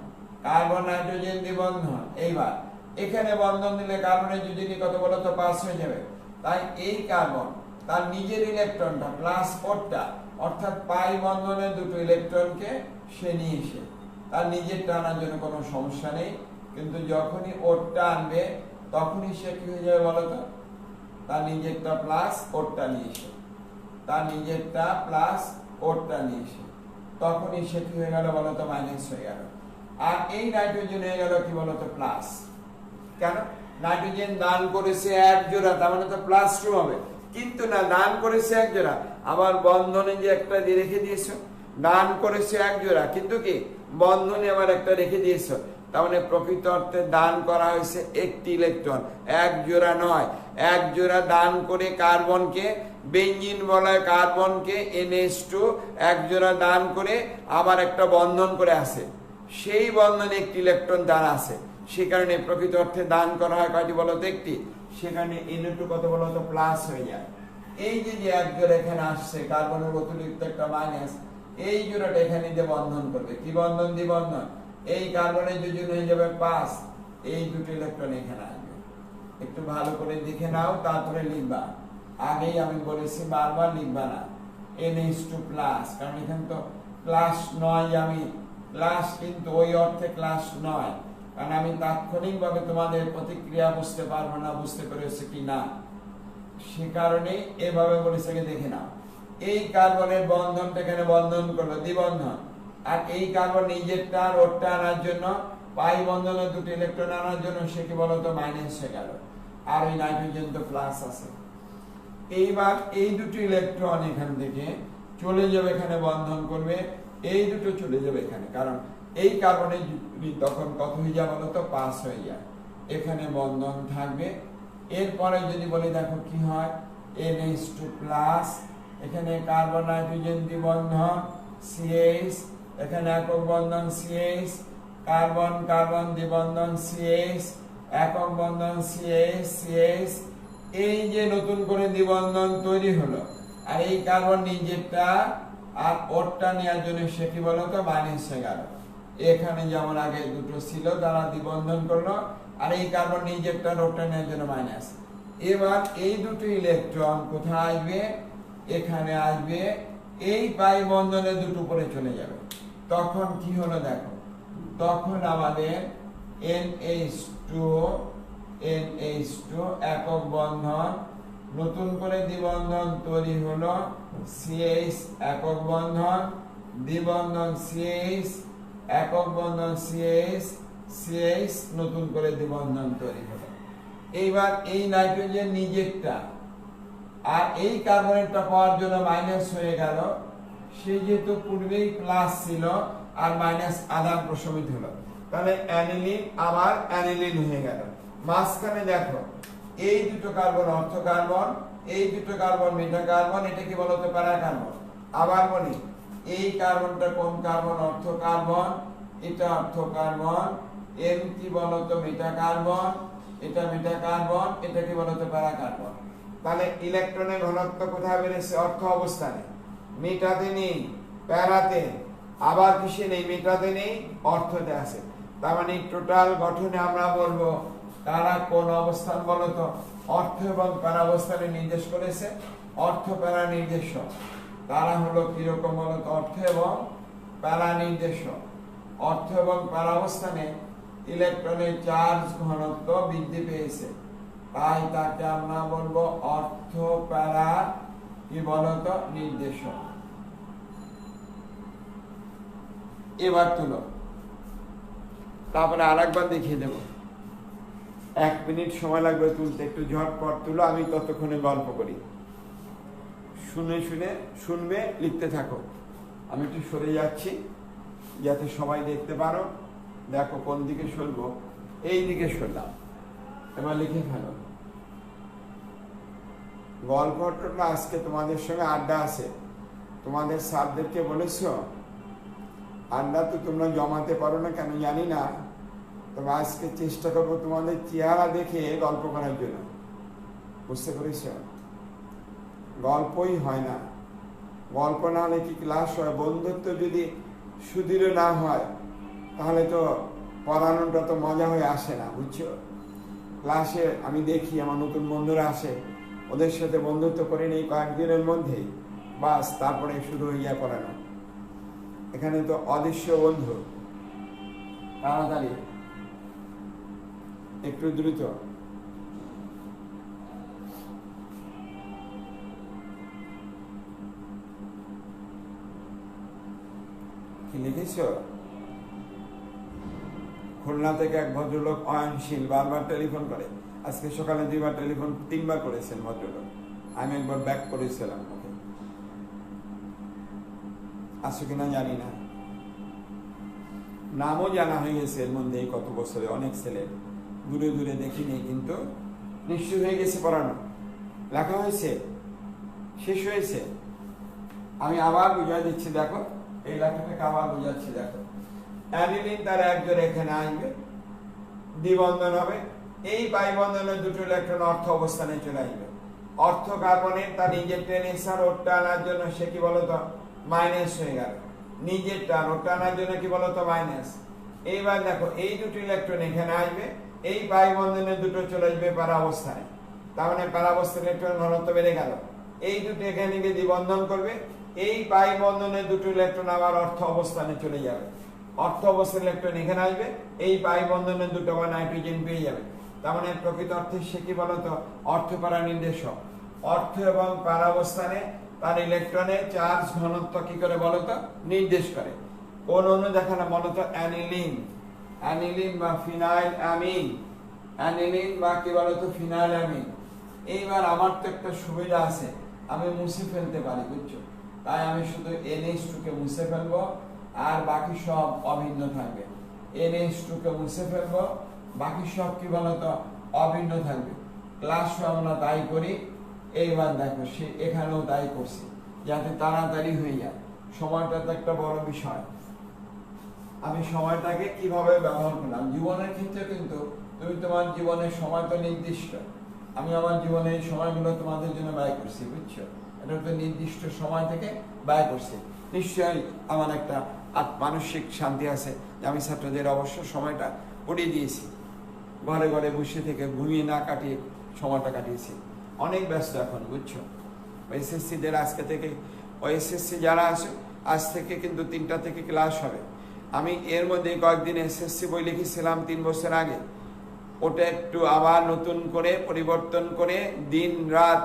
কার্বন নাইট্রোজেন দ্বিবন্ধন। এইবার এখানে বন্ধন দিলে কার্বনের যোজনী কত বলতো, 5 হয়ে যাবে। তাই এই কার্বন তার নিজের ইলেকট্রনটা প্লাস ওরটা, অর্থাৎ পাই বন্ধনের দুটো ইলেকট্রনকে সে নিয়ে এসে তার নিজের টানার জন্য কোনো সমস্যা নেই, কিন্তু যখনই ওরটা আনবে তখনই সে কি হয়ে যাবে বলতো, তার নিজেরটা প্লাস ওরটা নিয়ে এসে, তার নিজেরটা প্লাস ওরটা নিয়ে এসে তখনই সে কি হয়ে গেল বলতো, মাইনাস হয়ে গেল। আর এই নাইট্রোজেন হয়ে গেল কি বলতো, প্লাস। কেন? নাইট্রোজেন দান করেছে 1 জোড়া, তার মানে তো +2 হবে। কিন্তু না, দান করেছে 1 জোড়া, আবার বন্ধনে যে একটা দিয়ে রেখে দিয়েছো, দান করেছে 1 জোড়া, কিন্তু কি বন্ধনে আবার একটা রেখে দিয়েছো, তার মানে প্রকৃত অর্থে দান করা হয়েছে একটি ইলেকট্রন, 1 জোড়া নয়। 1 জোড়া দান করে কার্বনকে, বেঞ্জিন বলয় কার্বনকে NH2 1 জোড়া দান করে আবার একটা বন্ধন করে আসে, সেই বন্ধনে একটি ইলেকট্রন তার আছে, সে কারণে প্রকৃত অর্থে দান করা হয় কয়টি বলতো, একটি। সেখানে NO2 কত বলতো, প্লাস হয়ে যায়। এই যে 1 জোড়া এখানে আসছে, কার্বনের অতিরিক্ত একটা মাইনাস, এই জোড়াটা এখানে যে বন্ধন করবে, কি বন্ধন, দ্বিবন্ধন। এই কার্বনের যোজন হয়ে যাবে 5, এই দুটো ইলেকট্রন এখানে আসবে। একটু ভালো করে দেখে নাও, তারপরে লিখবা। আগেই আমি বলেছি, বারবার লিখবা না NH2 প্লাস, কারণ এখানে তো ক্লাস নয়, আমি ক্লাস কিন্তু ওই অর্থে ক্লাস নয়, কারণ আমি তাৎক্ষণিকভাবে তোমাদের প্রতিক্রিয়া বুঝতে পারবো না, বুঝতে পেরেছে কি না, সে কারণে এভাবে বলেছে, দেখে নাও। এই কার্বনের বন্ধনটা এখানে বন্ধন করলো, দ্বিবন্ধন। আর এই কার্বন নিজেরটা আর ওরটা আনার জন্য, পাই বন্ধনে দুটো ইলেকট্রন আনার জন্য সে কি বলতো, মাইনাস হয়ে গেল। আর ওই নাইট্রোজেন তো প্লাস আছে। এইবার এই দুটো ইলেকট্রন এখান থেকে চলে যাবে, এখানে বন্ধন করবে, এই দুটো চলে যাবে এখানে, কারণ এই কার্বনের তখন কত হয়ে যায় বলতো, 5 হয়ে যায়। এখানে বন্ধন থাকবে। এরপরে যদি বলি দেখো কি হয়, NH2 প্লাস, এখানে কার্বন নাইট্রোজেন দ্বিবন্ধন CH, এখানে একক বন্ধন CH, কার্বন কার্বন দ্বিবন্ধন CH, একক বন্ধন CH CH। এই যে নতুন করে দ্বিবন্ধন তৈরি হলো, আর এই কার্বন নিজেরটা আর ওরটা নেওয়ার জন্য সে কি বলতো, মাইনাস হয়ে গেল। এখানে যেমন আগে দুটো ছিল তারা দ্বিবন্ধন করলো, আর এই কার্বন নিজেরটা ওরটা নেওয়ার জন্য মাইনাস। এবার এই দুটো ইলেকট্রন কোথায় আসবে, এখানে আসবে, এই পাই বন্ধনে দুটো করে চলে যাবে। তখন কি হলো দেখো, তখন আমাদের NH2 একক বন্ধন, নতুন করে দ্বিবন্ধন তৈরি হলো, CH একক বন্ধন, দ্বিবন্ধন CH, একক বন্ধন CH, নতুন করে দ্বিবন্ধন তৈরি হলো। এইবার এই নাইট্রোজেন নিজেরটা আর এই কার্বনেরটা পাওয়ার জন্য মাইনাস হয়ে গেল, সে যেহেতু পূর্বেই প্লাস ছিল আর মাইনাস আদান প্রশমিত হলো, তাহলে অ্যানিলিন আবার অ্যানিলিন হয়ে গেল। মাঝখানে দেখো এই দুটো কার্বন অর্থ কার্বন, এই দুটো কার্বন মেটা কার্বন, এটা কি বলতে প্যারা কার্বন। আবার বলি, এই কার্বনটা কোন কার্বন, অর্থ কার্বন, এটা অর্থ কার্বন, এম কি বলতো মেটা কার্বন, এটা মেটা কার্বন, এটা কি বলতো প্যারা কার্বন। তাহলে ইলেকট্রনের ঘনত্ব কোথায় বেড়েছে? অর্থ অবস্থানে। মেটাতে নেই, প্যারাতে, আবার কিসে নেই? মেটাতে নেই, অর্থতে আছে। তার মানে টোটাল গঠনে আমরা বলবো তারা কোন অবস্থান বলতো? অর্থ এবং প্যারা অবস্থানে নির্দেশ করেছে। অর্থ প্যারা নির্দেশ তারা হলো কিরকম বলতো? অর্থ এবং প্যারা নির্দেশ। অর্থ এবং প্যারা অবস্থানে ইলেকট্রনের চার্জ ঘনত্ব বৃদ্ধি পেয়েছে, তাই তাকে আমরা বলবো অর্থ প্যারা কি বলতো? নির্দেশক। এবার তুলো, তারপরে আরেকবার দেখিয়ে দেব। 1 মিনিট সময় লাগবে তুলতে, একটু ঝটপট তুলো, আমি ততক্ষণে গল্প করি। শুনে শুনে শুনবে, লিখতে থাকো। আমি একটু সরে যাচ্ছি যাতে সবাই দেখতে পারো। দেখো কোন দিকে সরবো, এই দিকে সরলাম। এবার লিখে ফেলো। গল্পটা আজকে তোমাদের সঙ্গে আড্ডা আছে। তোমাদের স্যারদেরকে বলেছো আড্ডা তো তোমরা জমাতে পারো না কেন জানি না, তবে আজকে চেষ্টা করবো তোমাদের চেহারা দেখে গল্প করার জন্য। বুঝতে পেরেছ? গল্পই হয় না, গল্প না হলে কি ক্লাস হয়? বন্ধুত্ব যদি সুদৃঢ় না হয় তাহলে তো পড়ানোটা তো মজা হয়ে আসে না, বুঝছো? ক্লাসে আমি দেখি আমার নতুন বন্ধুরা আসে, ওদের সাথে বন্ধুত্ব করে নেই কয়েকদিনের মধ্যেই, বাস তারপরে শুরু হয়ে যায় পড়ানো। এখানে তো অদৃশ্য বন্ধু। তাড়াতাড়ি, একটু দ্রুত। কি লিখেছ? খুলনা থেকে এক ভদ্রলোক অয়নশীল বারবার টেলিফোন করে। আজকে সকালে 2বার টেলিফোন, 3বার করেছেন ভদ্রলোক। আমি একবার ব্যাক করেছিলাম ওকে। আসো কিনা জানি না, নামও জানা হয়ে গেছে এর মধ্যে কত বছরে। অনেক ছেলে দূরে দূরে দেখিনি, কিন্তু নিশ্চয় হয়ে গেছে পড়ানো, লেখা হয়েছে, শেষ হয়েছে। আমি আবার বুঝাই দিচ্ছি, দেখো এই লেখাটাকে আবার বুঝাচ্ছি। দেখো অ্যানিলিন তার একজন এখানে আসবে, দ্বিবন্ধন হবে, এই পাই বন্ধনের দুটো ইলেকট্রন অর্থ অবস্থানে চলে আসবে। অর্থ কার্বনের তার নিজের টেনশন ওরটা আনার জন্য সে কি বলতো? মাইনাস হয়ে গেল। নিজের টান ওরটা আনার জন্য কি বলতো? মাইনাস। এইবার দেখো এই দুটো ইলেকট্রন এখানে আসবে, এই পাই বন্ধনের দুটো চলে আসবে প্যারা অবস্থানে। তার মানে প্যারা অবস্থায় ইলেকট্রন ঘনত্ব বেড়ে গেল। এই দুটো এখানে গিয়ে দ্বিবন্ধন করবে, এই পাই বন্ধনের দুটো ইলেকট্রন আবার অর্থ অবস্থানে চলে যাবে। অর্থ অবস্থায় ইলেকট্রন এখানে আসবে, এই পাই বন্ধনের দুটো আবার নাইট্রোজেন পেয়ে যাবে। তার মানে প্রকৃত অর্থে সে কি বলতো? অর্থ প্যারা নির্দেশক। অর্থ এবং প্যারা অবস্থানে তার ইলেকট্রনের চার্জ ঘনত্ব কি করে বলতো? নির্দেশ করে। কোন অণু দেখানো বলতো? অ্যানিলিন। অ্যানিলিন বা ফিনাইল অ্যামিন। অ্যানিলিন বা কি বলতো? Phenyl amine. এইবার আমার তো একটা সুবিধা আছে, আমি মুছে ফেলতে পারি, বুঝছো? তাই আমি শুধু NH2 কে মুছে ফেলবো, আর বাকি সব অভিন্ন থাকবে। NH2 কে মুছে ফেলবো, বাকি সব কি বলতো? অভিন্ন থাকবে। ক্লাসও আমরা তাই করি। এইবার দেখো সে এখানেও তাই করছি, যাতে তাড়াতাড়ি হয়ে যায়। সময়টা তো একটা বড় বিষয়। আমি সময়টাকে কিভাবে ব্যবহার করলাম জীবনের ক্ষেত্রে, কিন্তু তুমি তোমার জীবনের সময় তো নির্দিষ্ট। আমি আমার জীবনের সময়গুলো তোমাদের জন্য ব্যয় করছি, বুঝছো? এটা তো নির্দিষ্ট সময় থেকে ব্যয় করছি। নিশ্চয়ই আমার একটা মানসিক শান্তি আছে যে আমি ছাত্রদের অবশ্য সময়টা পড়িয়ে দিয়েছি। ঘরে ঘরে বসে থেকে ঘুমিয়ে না কাটিয়ে সময়টা কাটিয়েছি। অনেক ব্যস্ত এখন, বুঝছো? এসএসসিদের আজকে থেকে, এসএসসি যারা আছে আজ থেকে কিন্তু 3টা থেকে ক্লাস হবে। আমি এর মধ্যে কয়েকদিন এসএসসি বই লিখেছিলাম 3 বছর আগে, ওটা একটু আবার নতুন করে পরিবর্তন করে দিন রাত,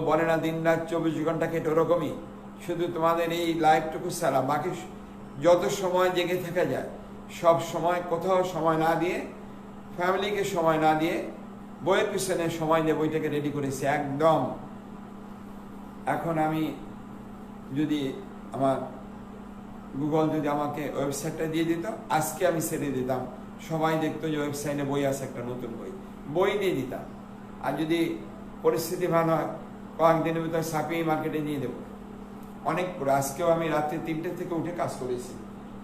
বলে না দিন রাত 24 ঘন্টা কেটে, ওরকমই। শুধু তোমাদের এই লাইফটুকু ছাড়া বাকি যত সময় জেগে থাকা যায় সব সময়, কোথাও সময় না দিয়ে, ফ্যামিলিকে সময় না দিয়ে, বইয়ের পিছনে সময় দিয়ে বইটাকে রেডি করেছি একদম। এখন আমি যদি আমার গুগল যদি আমাকে ওয়েবসাইটটা দিয়ে দিত, আজকে আমি ছেড়ে দিতাম, সবাই দেখতো যে ওয়েবসাইটে বই আছে, একটা নতুন বই দিয়ে দিতাম। আর যদি পরিস্থিতি ভালো হয় কয়েকদিনের ভিতরে ছাপিয়ে মার্কেটে নিয়ে দেবো। অনেক করে আজকেও আমি রাত্রে 3টে থেকে উঠে কাজ করেছি,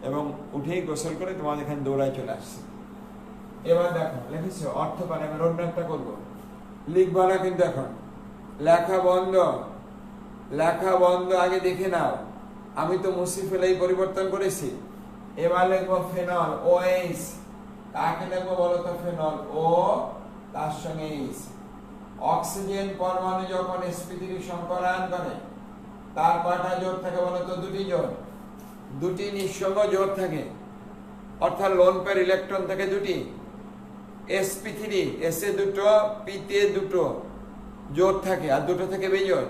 এবং উঠেই গোসল করে তোমাদের এখানে দৌড়ায় চলে আসছি। এবার দেখো লিখেছো অর্থ পারে, আমি অন্য একটা করবো, লিখবো না কিন্তু এখন, লেখা বন্ধ, লেখা বন্ধ, আগে দেখে নাও, আমি তো মুছে ফেলেই পরিবর্তন করেছি। এবার লিখবো ফেনল, ও এইচ, কাকে লিখবো বলো তো, ফেনল, ও তার সঙ্গে এইচ। অক্সিজেন পরমাণু যখন sp3 সংকরায়ন করে তার কয়টা জোড় থাকে বলো তো? দুটি জোড়, দুটি নিঃসঙ্গ জোড় থাকে, অর্থাৎ লোন পেয়ার ইলেকট্রন থাকে দুটি, sp3 এস এ দুটো, পি তে দুটো জোড় থাকে, আর দুটো থেকে বেজোড়,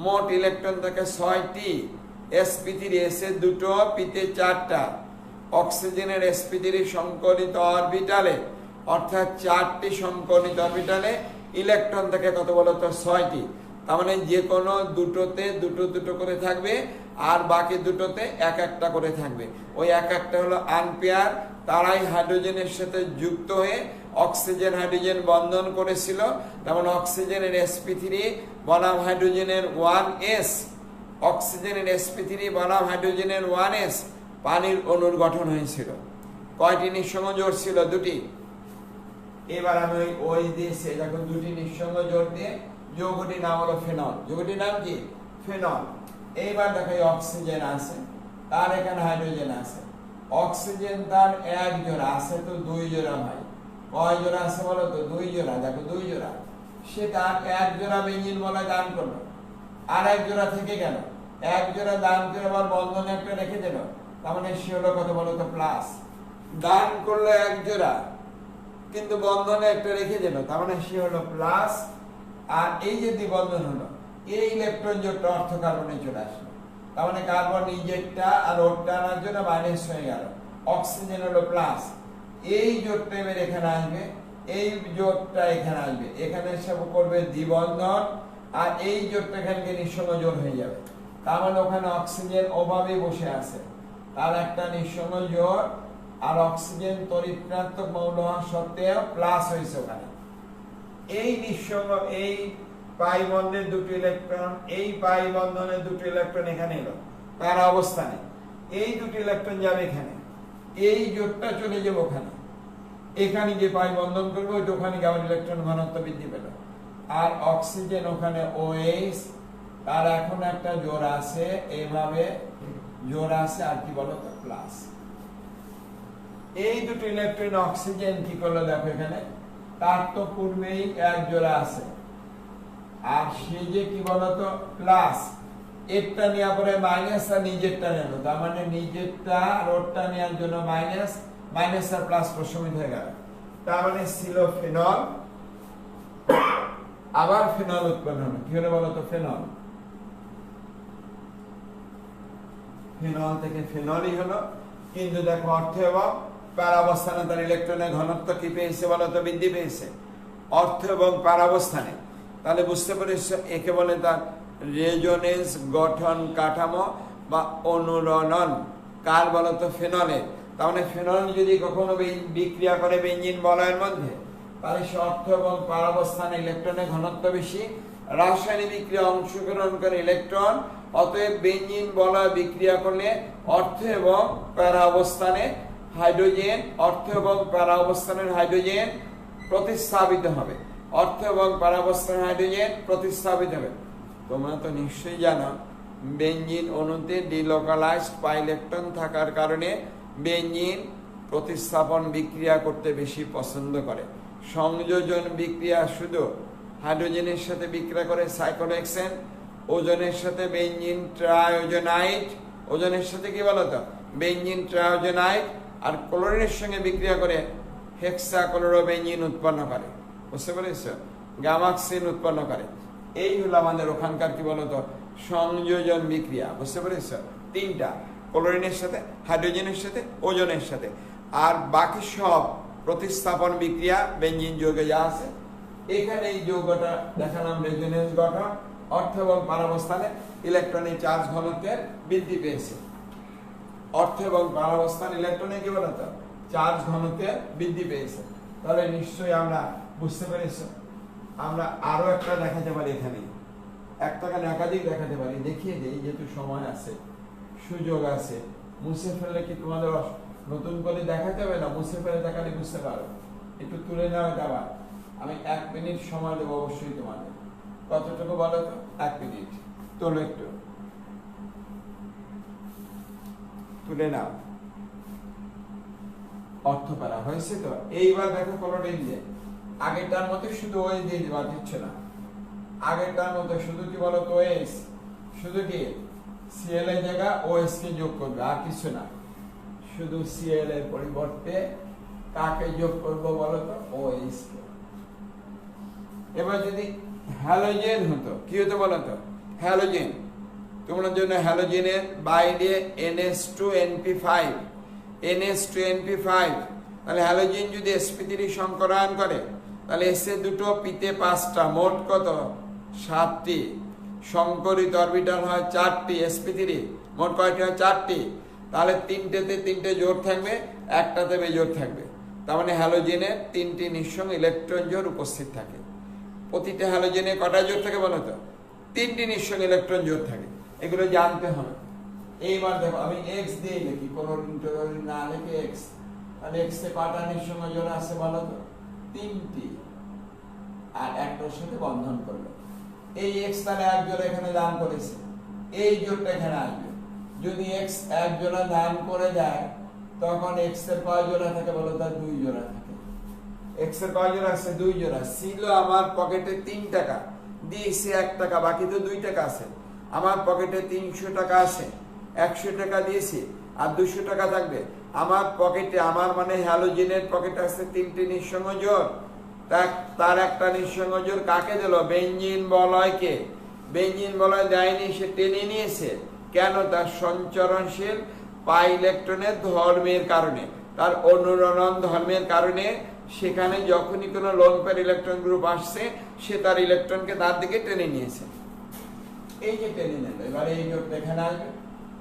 মোট ইলেকট্রন থাকে 6টি, sp3 এস এ দুটো, পি তে 4টা। অক্সিজেনের sp3 সংকলিত অরবিটালে, অর্থাৎ 4টি সংকলিত অরবিটালে ইলেকট্রন থাকে কত বলো তো? 6টি। তার মানে যে কোনো দুটোতে দুটো দুটো করে থাকবে, আর বাকি দুটোতে এক একটা করে থাকবে। ওই এক একটা হলো আনপেয়ার, তারাই হাইড্রোজেনের সাথে যুক্ত হয়ে অক্সিজেন হাইড্রোজেন বন্ধন করেছিল। যেমন অক্সিজেনের sp3 বনাম হাইড্রোজেনের 1s, অক্সিজেনের sp3 বনাম হাইড্রোজেনের 1s পানির অণুর গঠন হয়েছিল। কয়টি নিঃসঙ্গ জোড় ছিল? দুটি। এবার আমি ওই দিয়েছি, দেখো দুটি নিঃসঙ্গ জোড় দিয়ে যৌগটির নাম হলো ফেনল। যৌগটির নাম কি? ফেনল। এইবার দেখো অক্সিজেন আছে, তার এখানে হাইড্রোজেন আছে, অক্সিজেন তার এক জোড়া আছে, তো দুই জোড়া ভাই। কয় জোড়া আছে বলো তো? দুই জোড়া। দেখো দুই জোড়া, সে তার এক জোড়া বেঞ্জিন বলে দান করলো, আর এক জোড়া থেকে গেল, এক জোড়া দান করে আবার বন্ধনে একটা রেখে দিল, তার মানে সে হলো কত বলো তো? প্লাস। দান করলো এক জোড়া, কিন্তু বন্ধনে একটা রেখে দিল, তার মানে সে হলো প্লাস। আর এই যে দ্বিবন্ধন হলো, এই ইলেকট্রন জোড়টা অর্থ কার্বনে চলে আসলো, তার মানে কার্বন নিজেরটা আর ওরটা আনার জন্য মাইনাস হয়ে গেল, অক্সিজেন হলো প্লাস। এই জোড়টা এবার এখানে আসবে, এই জোড়টা এখানে আসবে, এখানে সব করবে দ্বিবন্ধন, আর এই জোড়টা এখানে নিঃসঙ্গ জোড় হয়ে যাবে। তার মানে ওখানে অক্সিজেন অভাবে বসে আছে, তার একটা নিঃসঙ্গ জোড়, আর অক্সিজেন তড়িৎ-ঋণাত্মক মৌল হওয়া সত্ত্বেও প্লাস হয়েছে ওখানে। এই নিঃসঙ্গ, এই পাই বন্ধনের দুটি ইলেকট্রন, এই পাই বন্ধনের দুটি ইলেকট্রন এখানে এলো তার অবস্থানে, এই দুটি ইলেকট্রন যাবে এখানে, এই জোটটা চলে যাবে ওখানে, এখানে যে পাই বন্ধন করবে ওইটা ওখানে গিয়ে ইলেকট্রন ঘনত্ব বৃদ্ধি পেল। আর অক্সিজেন ওখানে OH, তার এখন একটা জোড় আছে, এইভাবে জোড় আছে, আর কি বলো তো? প্লাস। এই দুটো ইলেকট্রন অক্সিজেন কি করলো দেখো এখানে, তার তো পূর্বেই এক জোড়া আছে, আর সে যে কি বলতো? প্লাস। একটা নেওয়ার পরে মাইনাস, আর নিজেরটা নিল, তার মানে নিজেরটা আর ওরটা নেওয়ার জন্য মাইনাস, মাইনাস আর প্লাস প্রশমিত হয়ে গেল, তার মানে ছিল ফেনল। আবার ফেনল উৎপন্ন হলো, কি হলো বলতো? ফেনল। ফেনল থেকে ফেনলই হলো, কিন্তু দেখো অর্থ এবং প্যারাবস্থানে তার ইলেকট্রনের ঘনত্ব কি পেয়েছে বলতো? বৃদ্ধি পেয়েছে। অর্থ এবং প্যারাবস্থানে, তাহলে বুঝতে পারিস একে বলে তার রেজোনেন্স গঠন কাঠামো বা অনুরণন। কার বলতো? ফেনলে। তার মানে ফেনল যদি কখনো বিক্রিয়া করে বেঞ্জিন বলয়ের মধ্যে, তাহলে সে অর্থ এবং প্যারাবস্থানে ইলেকট্রনের ঘনত্ব বেশি, রাসায়নিক বিক্রিয়া অংশগ্রহণ করে ইলেকট্রন, অতএব বেঞ্জিন বলয় বিক্রিয়া করলে অর্থ এবং প্যারা অবস্থানে হাইড্রোজেন, অর্থ এবং প্যারা অবস্থানের হাইড্রোজেন প্রতিস্থাপিত হবে, অর্থ এবং প্যারা অবস্থানের হাইড্রোজেন প্রতিস্থাপিত হবে। তোমরা তো নিশ্চয়ই জানো বেঞ্জিন অণুতে ডিলোকালাইজড পাই ইলেকট্রন থাকার কারণে বেঞ্জিন প্রতিস্থাপন বিক্রিয়া করতে বেশি পছন্দ করে। সংযোজন বিক্রিয়া শুধু হাইড্রোজেনের সাথে বিক্রিয়া করে সাইক্লোহেক্সেন, ওজনের সাথে বেঞ্জিন ট্রাইওজেনাইট, ওজনের সাথে কি বলতো? বেঞ্জিন ট্রাইওজেনাইট, আর ক্লোরিনের সঙ্গে বিক্রিয়া করে হেক্সাক্লোরোবেঞ্জিন উৎপন্ন করে। বুঝতে পেরেছ? গ্যামাক্সিন উৎপন্ন করে। এই হলো আমাদের ওখানকার কি বলতো? সংযোজন বিক্রিয়া। বুঝতে পেরেছ? তিনটা, ক্লোরিনের সাথে, হাইড্রোজেনের সাথে, ওজনের সাথে, আর বাকি সব প্রতিস্থাপন বিক্রিয়া বেঞ্জিন যৌগে যা আছে। এখানে এই যৌগটা দেখালাম রেজোনেন্স গঠন, অর্থ এবং প্যারাবস্থানে ইলেকট্রনের চার্জ ঘনত্বের বৃদ্ধি পেয়েছে। অর্থ এবং প্যারাবস্থান ইলেকট্রনে কি বলতো? চার্জ ঘনত্বের বৃদ্ধি পেয়েছে। তাহলে নিশ্চয়ই আমরা বুঝতে পেরেছি। আমরা আরো একটা দেখাতে পারি, এখানে একটা কেন একাধিক দেখাতে পারি, দেখিয়ে দিই যেহেতু সময় আছে, সুযোগ আছে। মুছে ফেললে কি তোমাদের নতুন করে দেখাতে হবে না? মুছে ফেলে দেখালে বুঝতে পারো। একটু তুলে নাও এটা আবার। আমি 1 মিনিট সময় দেবো অবশ্যই তোমাদের। কতটুকু বলো তো? 1 মিনিট। তোলো একটু, তুলে নাও। অর্থপাড়া হয়েছে তো? এইবার দেখো ক্লোরিন দিয়ে আগেরটার মতো শুধু ওএস দিয়ে দিবা, দিচ্ছে না। আগেরটার মতো শুধু কি বলো তো ওএস, শুধু কি সিএল এর জায়গা ওএস কে যোগ করবে, আর কিছু না। শুধু সিএল এর পরিবর্তে কাকে যোগ করবো বলো তো? ওএস কে। এবার যদি হ্যালোজেন হতো কি হতো বলো তো? হ্যালোজেন, তোমার জন্য হ্যালোজেনের বাইরে NH2NP5, NH2NP5, তাহলে হ্যালোজেন যদি sp3 সংকরায়ন করে তাহলে এসে দুটো পিতে 5টা, মোট কত? 7টি। সংকরিত অরবিটাল হয় 4টি, sp3 মোট কয়টি হয়? 4টি। তাহলে 3টেতে 3টে জোড় থাকবে, একটাতে বেজোড় থাকবে। তার মানে হ্যালোজেনের 3টি নিঃসঙ্গ ইলেকট্রন জোড় উপস্থিত থাকে। প্রতিটা হ্যালোজেনে কটা জোড় থাকে বলো তো? 3টি নিঃসঙ্গ ইলেকট্রন জোড় থাকে। এগুলো জানতে হবে। এইবার দেখো আমি x দিয়ে লিখি, ক্লোরিন না লিখে x। তাহলে x এ কটা নিঃসঙ্গ জোড় আছে বলো তো? 3টি। আর একটার সাথে বন্ধন করলো। এই x তাহলে এক জোড়া এখানে দান করেছে, এই জোড়টা এখানে আসবে। যদি x এক জোড়া দান করে যায় তখন x এর কয় জোড়া থাকে বলো? তার 2 জোড়া থাকে। x এর কয় জোড়া আছে? 2 জোড়া। ছিল আমার পকেটে 3 টাকা, দিয়েছি 1 টাকা, বাকি তো 2 টাকা আছে। আমার পকেটে 300 টাকা আছে, 100 টাকা দিয়েছি, আর 200 টাকা থাকবে। আমার পকেটে, আমার মানে হ্যালোজেনের পকেটে আছে 3টি নিঃসঙ্গ জোড়। তার একটা নিঃসঙ্গ জোড় কাকে দিল? বেঞ্জিন বলয়কে। বেঞ্জিন বলয় দেয়নি, সে টেনে নিয়েছে। কেন? তার সঞ্চরণশীল পাই ইলেকট্রনের ধর্মের কারণে, তার অনুরণন ধর্মের কারণে। সেখানে যখনই কোনো লোন পেয়ার ইলেকট্রন গ্রুপ আসছে, সে তার ইলেকট্রনকে তার দিকে টেনে নিয়েছে। এই যে টেনে নিল, এবার এই জোটটা এখানে আসবে,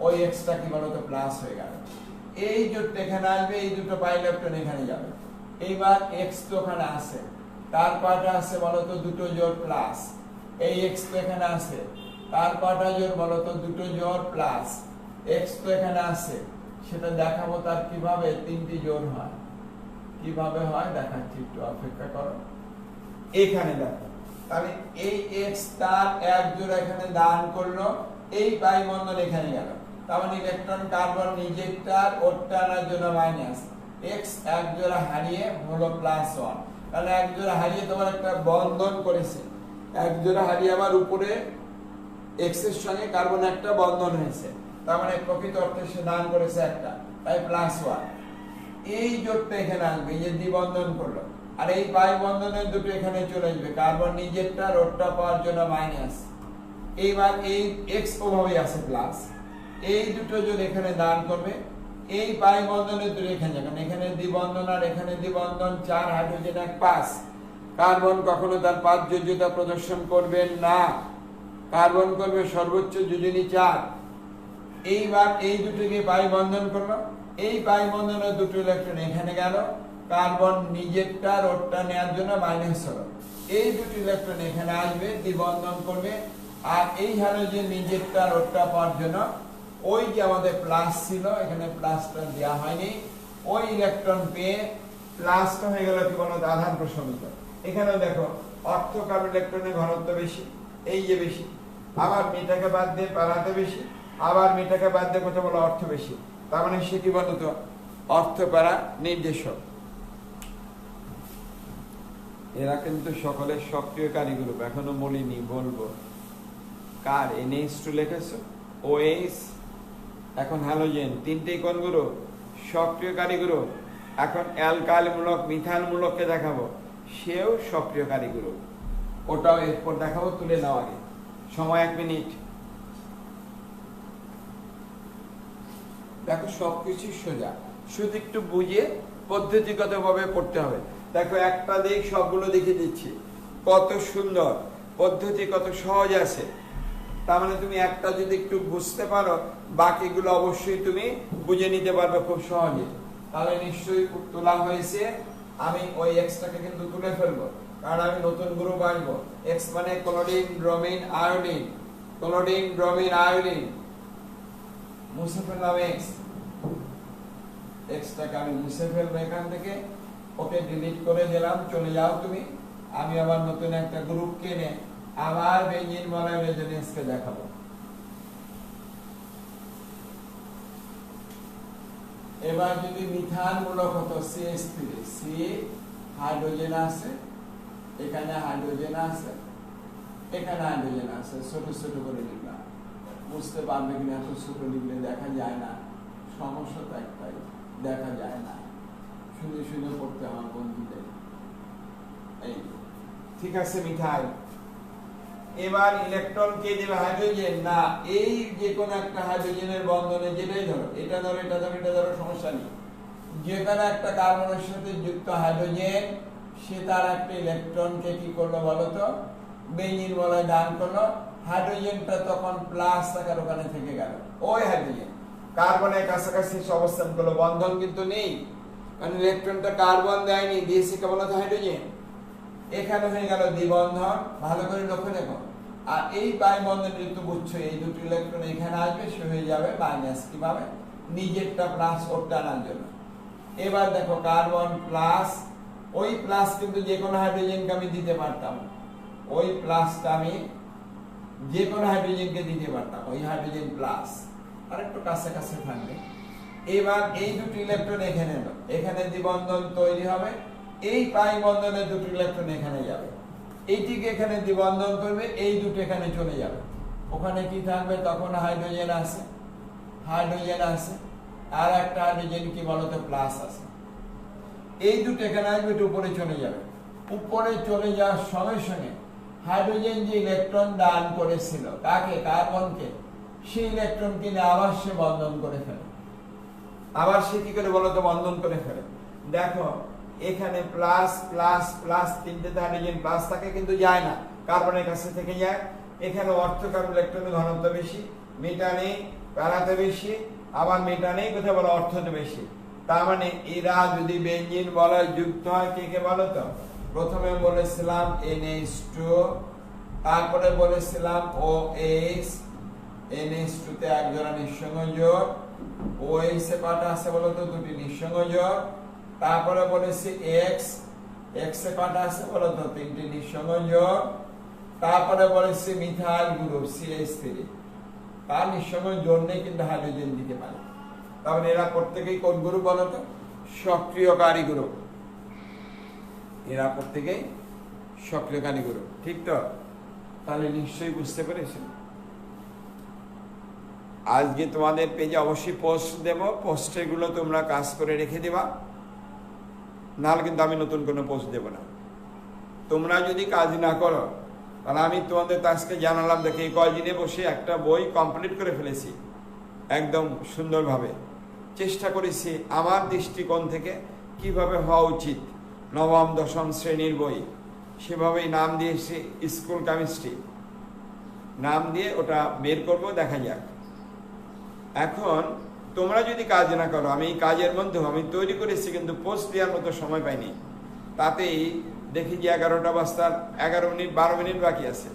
ওই এক্সটা কি বলতো? প্লাস হয়ে গেল। এই জোটটা এখানে আসবে, এই দুটো পাই ইলেকট্রন এখানে যাবে। এইবার এক্স তো ওখানে আছে, তার কয়টা আছে বলতো? দুটো জোড় প্লাস। এই এক্স তো এখানে আছে, তার কয়টা জোড় বলতো? দুটো জোড় প্লাস। এক্স তো এখানে আছে, সেটা দেখাবো তার কিভাবে 3টি জোড় হয়। কিভাবে হয় দেখাচ্ছি, একটু অপেক্ষা করো। এখানে দেখো, তাহলে এই x তার এক জোড়া এখানে দান করলো, এই পাই বন্ধন এখানে গেল। তার মানে ইলেকট্রন কার্বন নিজেরটার ওরটা আনার জন্য মাইনাস, x এক জোড়া হারিয়ে হলো +1। তাহলে এক জোড়া হারিয়ে তোমার একটা বন্ধন করেছে, এক জোড়া হারিয়ে আবার উপরে x এর সঙ্গে কার্বন একটা বন্ধন হয়েছে। তার মানে প্রকৃত অর্থে সে দান করেছে একটা, তাই +1। এই জোটটা এখানে আসবে, এই যে দ্বিবন্ধন করলো, আর এই পাই বন্ধনের দুটো এখানে চলে আসবে, কার্বন নিজেরটা রোডটা পাওয়ার জন্য মাইনাস। এইবার এই x ওভাবে আছে প্লাস, এই দুটো যদি এখানে দান করবে, এই পাই বন্ধনের দুটো এখানে যাবে, এখানে দ্বিবন্ধন আর এখানে দ্বিবন্ধন, 4 হাইড্রোজেন 1 5। কার্বন কখনো তার 5 যোজ্যতা প্রদর্শন করবে না, কার্বন করবে সর্বোচ্চ যোজনী 4। এইবার এই দুটোকে পাই বন্ধন করলো, এই পাই বন্ধনের দুটো ইলেকট্রন এখানে গেল, কার্বন নিজেরটা রোডটা নেওয়ার জন্য মাইনাস হলো। এই দুটো ইলেকট্রন এখানে আসবে, দ্বিবন্ধন করবে, আর এই হ্যালোজেন নিজেরটা রোডটা পাওয়ার জন্য ওই যে আমাদের প্লাস ছিল, এখানে প্লাসটা দেওয়া হয়নি, ওই ইলেকট্রন পেয়ে প্লাসটা হয়ে গেল কি বলো? আধান প্রশমিত। এখানেও দেখো অর্থ কার্বন ইলেকট্রনের ঘনত্ব বেশি, এই যে বেশি, আবার মেটাকে বাদ দিয়ে পারাতে বেশি, আবার মেটাকে বাদ দিয়ে কোথাও বলো অর্থ বেশি। তার মানে সে কি বলতো? অর্থ পারা নির্দেশক। এরা কিন্তু সকলের সক্রিয় গ্রুপ, এখনো বলিনি, বলবো। কার NH2 লিখেছো, OH, এখন হ্যালোজেন, 3টেই কোন গ্রুপ? সক্রিয় গ্রুপ। এখন অ্যালকাইল মূলক, মিথাইল মূলককে দেখাবো, সেও সক্রিয় গ্রুপ। ওটাও এরপর দেখাবো, তুলে নাও আগে, সময় 1 মিনিট। দেখো সবকিছু সোজা, শুধু একটু বুঝে পদ্ধতিগতভাবে পড়তে হবে। দেখো একটা দিক সবগুলো দেখে দিচ্ছি, কত সুন্দর পদ্ধতি, কত সহজ আছে। তার মানে তুমি একটা যদি একটু বুঝতে পারো, বাকিগুলো অবশ্যই তুমি বুঝে নিতে পারবে খুব সহজে। তাহলে নিশ্চয়ই তোলা হয়েছে। আমি ওই এক্সটাকে কিন্তু তুলে ফেলবো, কারণ আমি নতুন গ্রুপ আনবো। এক্স মানে chlorine, bromine, iodine, chlorine, bromine, iodine, মুছে ফেললাম এক্স। এক্সটাকে আমি মুছে ফেলবো এখান থেকে। ওকে ডিলিট করে দিলাম, চলে যাও তুমি। আমি আবার নতুন একটা গ্রুপ কিনে আবার বেঞ্জিন বলয় রেজোনেন্সকে দেখাবো। এবার যদি মিথান মূলক হতো CH3, সি হাইড্রোজেন আছে, এখানে হাইড্রোজেন আছে, এখানে হাইড্রোজেন আছে, ছোট ছোট করে লিখলাম। বুঝতে পারবে কিনা এত ছোট লিখলে দেখা যায় না, সমস্যা তো একটাই, দেখা যায় না, শুনে শুনে পড়তে আমার বন্ধুদের। এই ঠিক আছে মিথাইল। এবার ইলেকট্রন কে দেবে? হাইড্রোজেন না, এই যে কোন একটা হাইড্রোজেনের বন্ধনে, যেটাই ধরো, এটা ধরো, এটা ধরো, এটা ধরো, সমস্যা নেই, যে কোনো একটা কার্বনের সাথে যুক্ত হাইড্রোজেন, সে তার একটা ইলেকট্রনকে কি করলো বলতো? বেঞ্জিন বলয় দান করলো। হাইড্রোজেনটা তখন প্লাস আকার ওখানে থেকে গেল। ওই হাইড্রোজেন কার্বনের কাছাকাছি অবস্থান করলো, বন্ধন কিন্তু নেই, কারণ ইলেকট্রনটা কার্বন দেয়নি, দিয়েছে কেবল হাইড্রোজেন। এখানে হয়ে গেল দ্বিবন্ধন, ভালো করে লক্ষ্য দেখো। আর এই পাই বন্ধনটি তো বুঝছো, এই দুটো ইলেকট্রন এখানে আসবে, সে হয়ে যাবে মাইনাস। কিভাবে? নিজেরটা প্লাস ওরটা আনার জন্য। এবার দেখো কার্বন প্লাস, ওই প্লাস কিন্তু যে কোনো হাইড্রোজেনকে আমি দিতে পারতাম, ওই প্লাসটা আমি যে কোনো হাইড্রোজেনকে দিতে পারতাম, ওই হাইড্রোজেন প্লাস আর একটু কাছাকাছি থাকবে। এবার এই দুটো ইলেকট্রন এখানে এলো, এখানে দ্বিবন্ধন তৈরি হবে, এই পাই বন্ধনে দুটো ইলেকট্রন এখানে যাবে, এইটিকে এখানে দ্বিবন্ধন করবে, এই দুটো এখানে চলে যাবে। ওখানে কি থাকবে? তখন হাইড্রোজেন আছে, হাইড্রোজেন আছে, আর একটা হাইড্রোজেন কি বলতো? প্লাস আছে। এই দুটো এখানে আসবে, এটা উপরে চলে যাবে। উপরে চলে যাওয়ার সঙ্গে সঙ্গে হাইড্রোজেন যে ইলেকট্রন দান করেছিল, কাকে? কার্বনকে, সেই ইলেকট্রন কিনে আবার সে বন্ধন করে ফেলে। আবার সে কি করে বলতো? বন্ধন করে ফেলে। দেখো এখানে প্লাস প্লাস প্লাস, তিনটে হাইড্রোজেন প্লাস থাকে কিন্তু যায় না, কার্বনের কাছে থেকে যায়। এখানে অর্থকার্বন ইলেকট্রনের ঘনত্ব বেশি, মেটানে প্যারাতে বেশি, আবার মেটানে কোথায় বলো? অর্থতে বেশি। তার মানে এরা যদি বেঞ্জিন বলয় যুক্ত হয়, কে কে বলো তো? প্রথমে বলেছিলাম NH2, তারপরে বলেছিলাম OH, NH2 তে এক জোড়া নিঃসংযোগ, OH এ কটা আছে বলো তো? দুটি নিঃসংযোগ। তারপরে বলেছি X, X এ কটা আছে বলো তো? তিনটি নিঃসংযোগ। তারপরে বলেছি মিথাইল গ্রুপ CH3, তার নিঃসংযোগ জন্যে কিন্তু হাইড্রোজেন দিতে পারে। তাহলে এরা প্রত্যেকেই কোন গ্রুপ বলো তো? সক্রিয়কারী গ্রুপ। এরা প্রত্যেকেই সক্রিয়কারী গ্রুপ, ঠিক তো? তাহলে নিশ্চয়ই বুঝতে পেরেছি। আজকে তোমাদের পেজে অবশ্যই পোস্ট দেব, পোস্টের গুলো তোমরা কাজ করে রেখে দেবা, নাহলে কিন্তু আমি নতুন কোনো পোস্ট দেব না। তোমরা যদি কাজ না করো, তাহলে আমি তোমাদের আজকে জানালাম, দেখে এই কয়দিনে বসে একটা বই কমপ্লিট করে ফেলেছি একদম সুন্দরভাবে। চেষ্টা করেছি আমার দৃষ্টিকোণ থেকে কিভাবে হওয়া উচিত, নবম দশম শ্রেণীর বই, সেভাবেই নাম দিয়েছি স্কুল কেমিস্ট্রি, নাম দিয়ে ওটা বের করব, দেখা যাক। এখন তোমরা যদি কাজ না করো, আমি এই কাজের মধ্যে আমি তৈরি করেছি কিন্তু পোস্ট দেওয়ার মতো সময় পাইনি, তাতেই দেখি যে 11টা বাজতার 11 মিনিট 12 মিনিট বাকি আছে,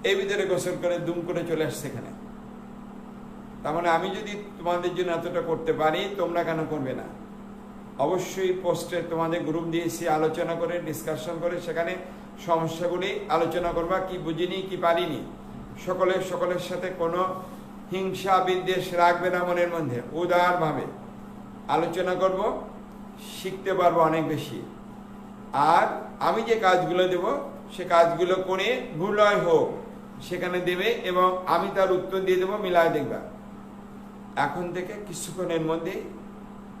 এই ভিতরে গোসল করে দুম করে চলে আসছে এখানে। তার মানে আমি যদি তোমাদের জন্য এতটা করতে পারি, তোমরা কেন করবে না? অবশ্যই পোস্টে তোমাদের গ্রুপ দিয়েছি, আলোচনা করে ডিসকাশন করে সেখানে সমস্যাগুলি আলোচনা করবা, কি বুঝিনি কি পারিনি। সকলের সাথে কোনো হিংসা বিদ্বেষ রাখবে না মনের মধ্যে, উদারভাবে আলোচনা করব, শিখতে পারবো অনেক বেশি। আর আমি যে কাজগুলো দেব, সে কাজগুলো করে ভুল হয় হোক সেখানে দেবে, এবং আমি তার উত্তর দিয়ে দেবো, মিলায় দেখবা। এখন থেকে কিছুক্ষণের মধ্যেই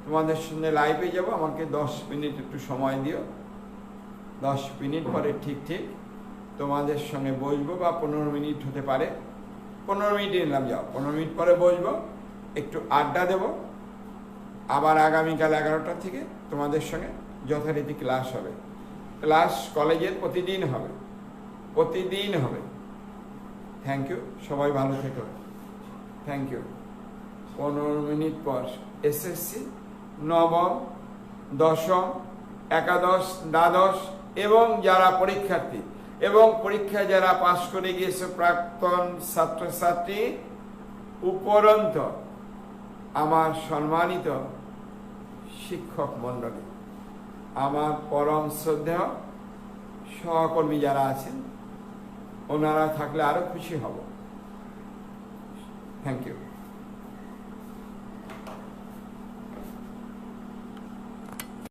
তোমাদের সঙ্গে লাইভে যাব, আমাকে 10 মিনিট একটু সময় দিও। 10 মিনিট পরে ঠিক তোমাদের সঙ্গে বসবো, বা 15 মিনিট হতে পারে, 15 মিনিট নিলাম, যাও 15 মিনিট পরে বসবো, একটু আড্ডা দেব। আবার আগামীকাল 11টা থেকে তোমাদের সঙ্গে যথারীতি ক্লাস হবে। ক্লাস কলেজের প্রতিদিন হবে, প্রতিদিন হবে। থ্যাংক ইউ, সবাই ভালো থেকো, থ্যাংক ইউ। 15 মিনিট পর এসএসসি নবম, দশম, একাদশ, দ্বাদশ এবং যারা পরীক্ষার্থী এবং পরীক্ষায় যারা পাশ করে গিয়েছে প্রাক্তন ছাত্রছাত্রী উপরন্ত আমার সম্মানিত শিক্ষক মণ্ডলী, আমার পরম শ্রদ্ধেয় সহকর্মী যারা আছেন ওনারা থাকলে আরো খুশি হব। Thank you.